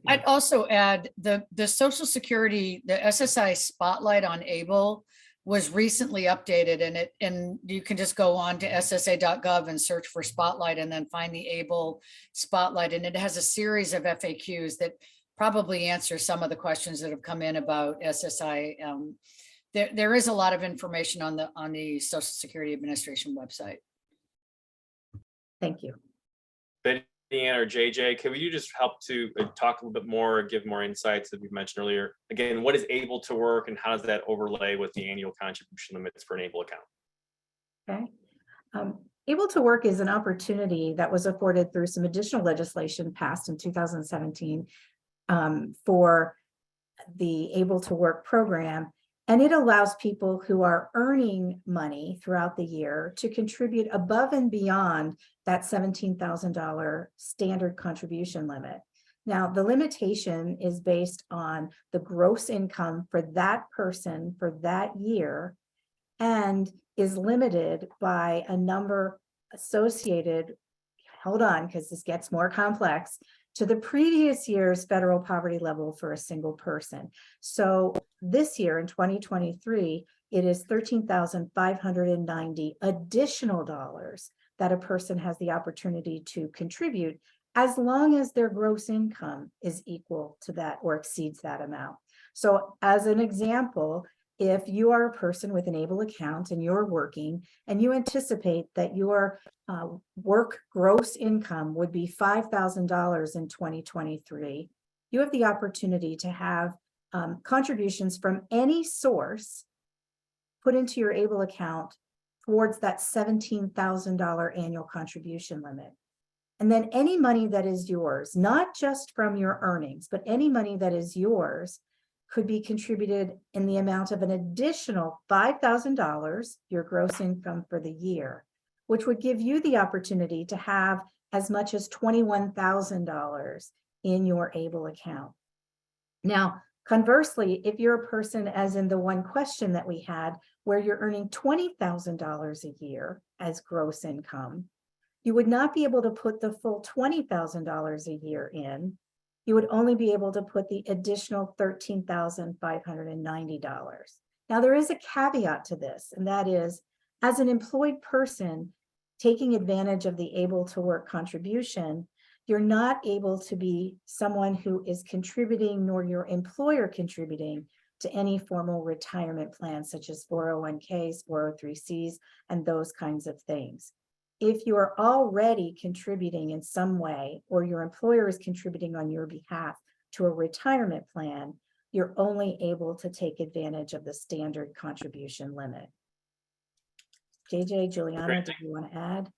I'd also add the Social Security, the SSI Spotlight on ABLE was recently updated, and you can just go on to ssa.gov and search for Spotlight and then find the ABLE Spotlight. And it has a series of FAQs that probably answer some of the questions that have come in about SSI. There is a lot of information on the Social Security Administration website. Thank you. Betty Ann or JJ, can you just help to talk a little bit more, or give more insights that we mentioned earlier? Again, what is able to work and how does that overlay with the annual contribution limits for an ABLE account? Okay. Able to work is an opportunity that was afforded through some additional legislation passed in 2017 for the Able to Work program. And it allows people who are earning money throughout the year to contribute above and beyond that $17,000 standard contribution limit. Now, the limitation is based on the gross income for that person for that year and is limited by a number associated, hold on, because this gets more complex, to the previous year's federal poverty level for a single person. So this year in 2023, it is $13,590 additional dollars that a person has the opportunity to contribute as long as their gross income is equal to that or exceeds that amount. So as an example, if you are a person with an ABLE account and you're working and you anticipate that your work gross income would be $5,000 in 2023, you have the opportunity to have contributions from any source put into your ABLE account towards that $17,000 annual contribution limit. And then any money that is yours, not just from your earnings, but any money that is yours could be contributed in the amount of an additional $5,000, your gross income for the year, which would give you the opportunity to have as much as $21,000 in your ABLE account. Now, conversely, if you're a person, as in the one question that we had, where you're earning $20,000 a year as gross income, you would not be able to put the full $20,000 a year in. You would only be able to put the additional $13,590. Now, there is a caveat to this, and that is, as an employed person taking advantage of the Able to Work contribution, you're not able to be someone who is contributing, nor your employer contributing to any formal retirement plans, such as 401ks, 403cs, and those kinds of things. If you are already contributing in some way, or your employer is contributing on your behalf to a retirement plan, you're only able to take advantage of the standard contribution limit. JJ, Juliana, do you want to add?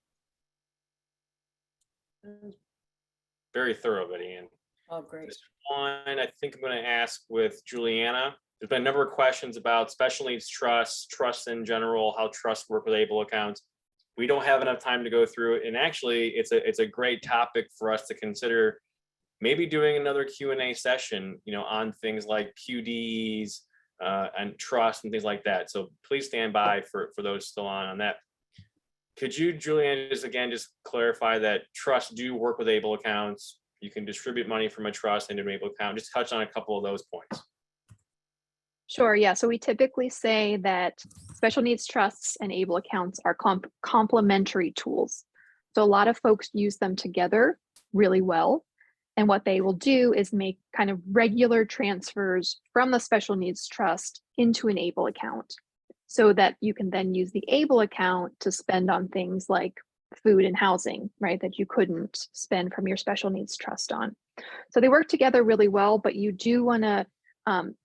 Very thorough, Betty Ann. Oh, great. This one, I think I'm going to ask with Juliana. There's been a number of questions about special needs trusts, trusts in general, how trusts work with ABLE accounts. We don't have enough time to go through it. And actually, it's a great topic for us to consider maybe doing another Q&A session, on things like QDs and trust and things like that. So please stand by for those still on that. Could you, Julianne, just clarify that trusts do work with ABLE accounts? You can distribute money from a trust into an ABLE account. Just touch on a couple of those points. Sure, yeah. So we typically say that special needs trusts and ABLE accounts are complementary tools. So a lot of folks use them together really well. And what they will do is make kind of regular transfers from the special needs trust into an ABLE account, so that you can then use the ABLE account to spend on things like food and housing, right, that you couldn't spend from your special needs trust on. So they work together really well, but you do want to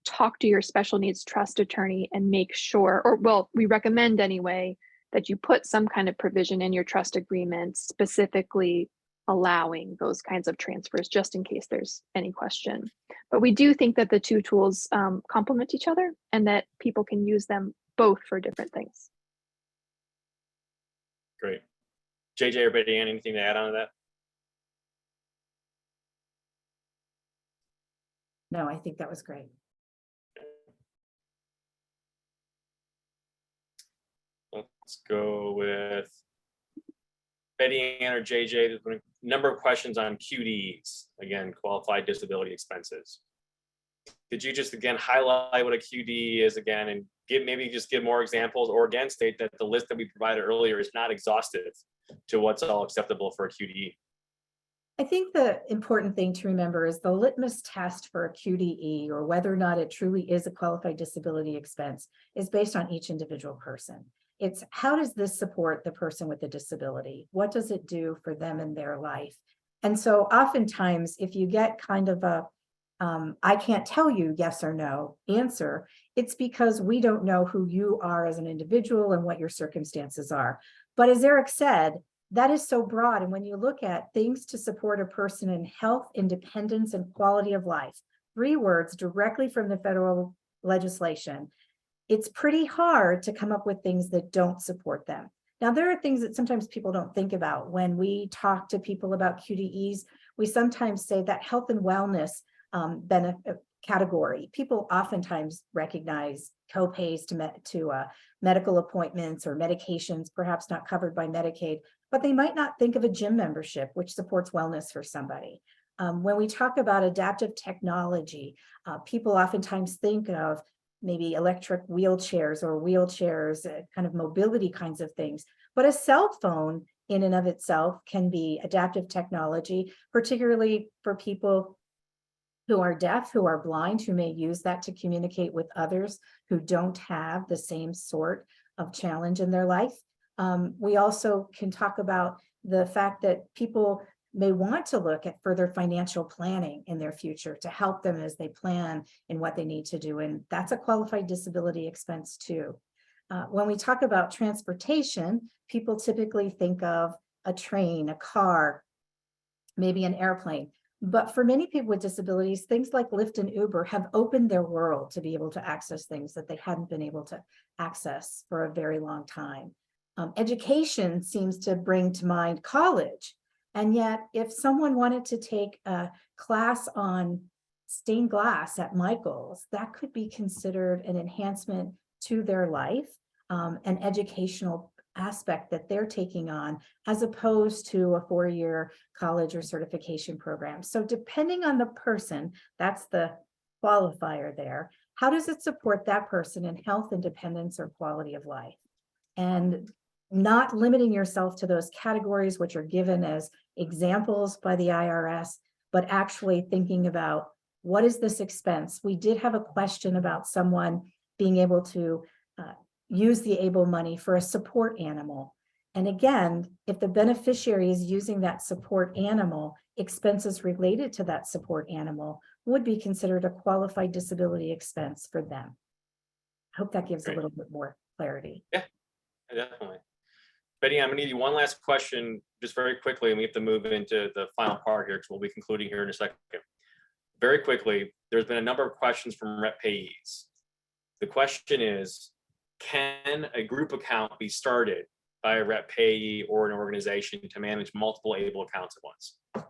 talk to your special needs trust attorney and make sure, or well, we recommend anyway, that you put some kind of provision in your trust agreement specifically allowing those kinds of transfers, just in case there's any question. But we do think that the two tools complement each other and that people can use them both for different things. Great. JJ or Betty Ann, anything to add on to that? No, I think that was great. let's go with Betty Ann or JJ. There's been a number of questions on QDs, again, qualified disability expenses. Could you just again highlight what a QD is again, and maybe give more examples, or again state that the list that we provided earlier is not exhaustive to what's all acceptable for a QDE? I think the important thing to remember is the litmus test for a QDE, or whether or not it truly is a qualified disability expense, is based on each individual person. It's how does this support the person with the disability? What does it do for them in their life? And so oftentimes, if you get kind of a I can't tell you yes or no answer, it's because we don't know who you are as an individual and what your circumstances are. But as Eric said, that is so broad. And when you look at things to support a person in health, independence, and quality of life, 3 words directly from the federal legislation, it's pretty hard to come up with things that don't support them. Now, there are things that sometimes people don't think about. When we talk to people about QDEs, we sometimes say that health and wellness benefit category. People oftentimes recognize co-pays to medical appointments or medications, perhaps not covered by Medicaid, but they might not think of a gym membership, which supports wellness for somebody. When we talk about adaptive technology, people oftentimes think of maybe electric wheelchairs or wheelchairs, kind of mobility kinds of things. But a cell phone in and of itself can be adaptive technology, particularly for people who are deaf, who are blind, who may use that to communicate with others who don't have the same sort of challenge in their life. We also can talk about the fact that people may want to look at further financial planning in their future to help them as they plan in what they need to do. And that's a qualified disability expense too. When we talk about transportation, people typically think of a train, a car, maybe an airplane. But for many people with disabilities, things like Lyft and Uber have opened their world to be able to access things that they hadn't been able to access for a very long time. Education seems to bring to mind college. And yet, if someone wanted to take a class on stained glass at Michael's, that could be considered an enhancement to their life, an educational aspect that they're taking on, as opposed to a 4-year college or certification program. So depending on the person, that's the qualifier there. How does it support that person in health, independence, or quality of life? And not limiting yourself to those categories which are given as examples by the IRS, but actually thinking about what is this expense? We did have a question about someone being able to use the ABLE money for a support animal. And again, if the beneficiary is using that support animal, expenses related to that support animal would be considered a qualified disability expense for them. I hope that gives a little bit more clarity. Yeah, definitely. Betty, I'm gonna give you one last question just very quickly, and we have to move into the final part here because we'll be concluding here in a second. Very quickly, there's been a number of questions from rep payees. The question is, can a group account be started by a rep payee or an organization to manage multiple ABLE accounts at once?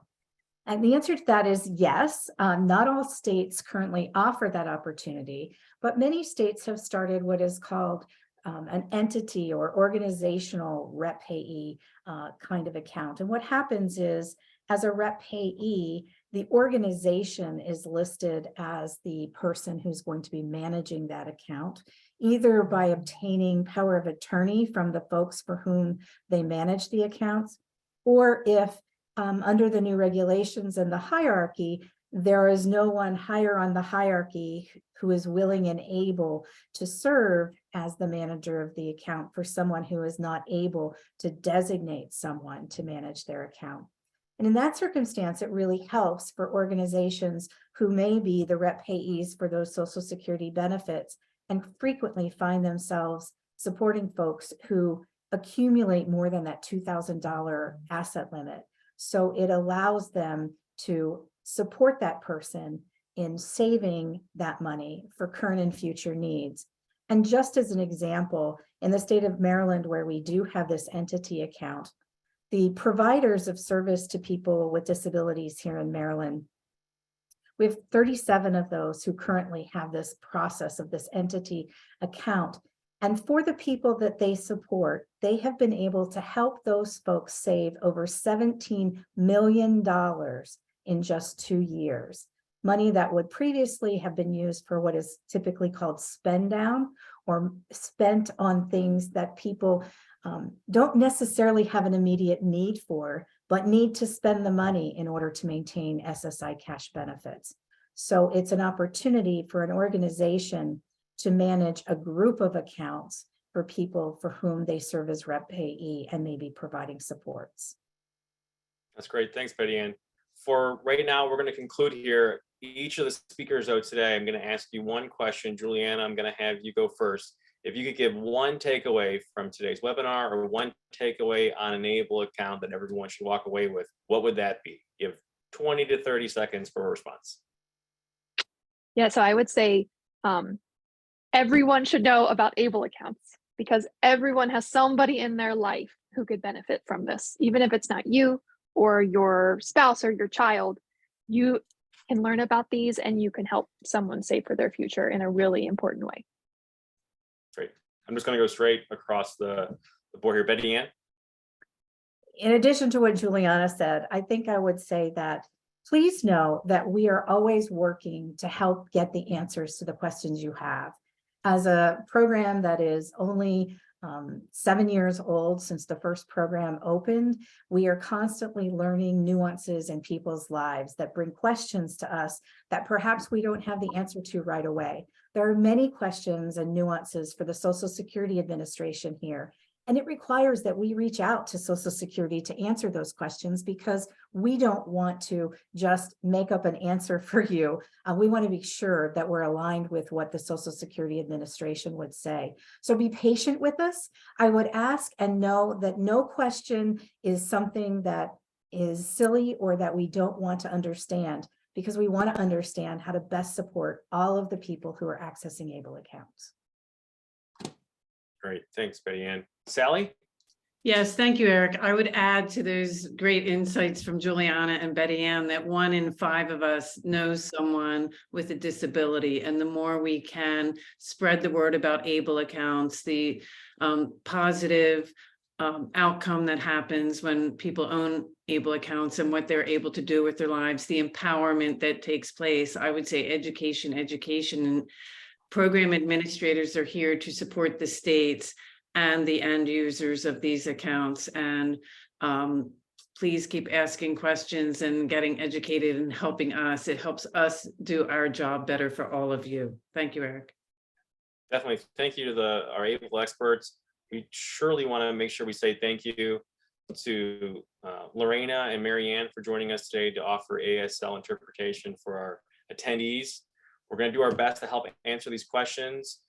And the answer to that is yes. Not all states currently offer that opportunity, but many states have started what is called an entity or organizational rep payee kind of account. And what happens is, as a rep payee, the organization is listed as the person who's going to be managing that account, either by obtaining power of attorney from the folks for whom they manage the accounts, or if under the new regulations and the hierarchy, there is no one higher on the hierarchy who is willing and able to serve as the manager of the account for someone who is not able to designate someone to manage their account. And in that circumstance, it really helps for organizations who may be the rep payees for those Social Security benefits and frequently find themselves supporting folks who accumulate more than that $2,000 asset limit. So it allows them to support that person in saving that money for current and future needs. And just as an example, in the state of Maryland, where we do have this entity account, the providers of service to people with disabilities here in Maryland, we have 37 of those who currently have this process of this entity account. And for the people that they support, they have been able to help those folks save over $17 million in just 2 years. Money that would previously have been used for what is typically called spend down, or spent on things that people don't necessarily have an immediate need for, but need to spend the money in order to maintain SSI cash benefits. So it's an opportunity for an organization to manage a group of accounts for people for whom they serve as rep payee and maybe providing supports. That's great. Thanks, Betty Ann. For right now, we're going to conclude here. Each of the speakers though today, I'm going to ask you one question. Juliana, I'm going to have you go first. If you could give one takeaway from today's webinar, or one takeaway on an ABLE account that everyone should walk away with, what would that be? You have 20 to 30 seconds for a response. Yeah, so I would say everyone should know about ABLE accounts, because everyone has somebody in their life who could benefit from this. Even if it's not you or your spouse or your child, you can learn about these and you can help someone save for their future in a really important way. Great. I'm just going to go straight across the board here. Betty Ann? In addition to what Juliana said, I think I would say that please know that we are always working to help get the answers to the questions you have. As a program that is only 7 years old since the first program opened, we are constantly learning nuances in people's lives that bring questions to us that perhaps we don't have the answer to right away. There are many questions and nuances for the Social Security Administration here, and it requires that we reach out to Social Security to answer those questions, because we don't want to just make up an answer for you. We want to be sure that we're aligned with what the Social Security Administration would say. So be patient with us. I would ask and know that no question is something that is silly or that we don't want to understand, because we want to understand how to best support all of the people who are accessing ABLE accounts. Great. Thanks, Betty Ann. Sally? Yes, thank you, Eric. I would add to those great insights from Juliana and Betty Ann that 1 in 5 of us knows someone with a disability, and the more we can spread the word about ABLE accounts, the positive outcome that happens when people own ABLE accounts and what they're able to do with their lives, the empowerment that takes place. I would say education, and program administrators are here to support the states and the end users of these accounts. And please keep asking questions and getting educated and helping us. It helps us do our job better for all of you. Thank you, Eric. Definitely. Thank you to our ABLE experts. We surely want to make sure we say thank you to Lorena and Marianne for joining us today to offer ASL interpretation for our attendees. We're going to do our best to help answer these questions.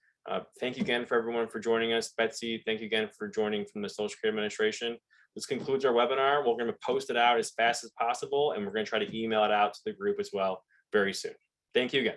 Thank you again for everyone for joining us. Betsy, thank you again for joining from the Social Security Administration. This concludes our webinar. We're going to post it out as fast as possible, and we're going to try to email it out to the group as well very soon. Thank you again.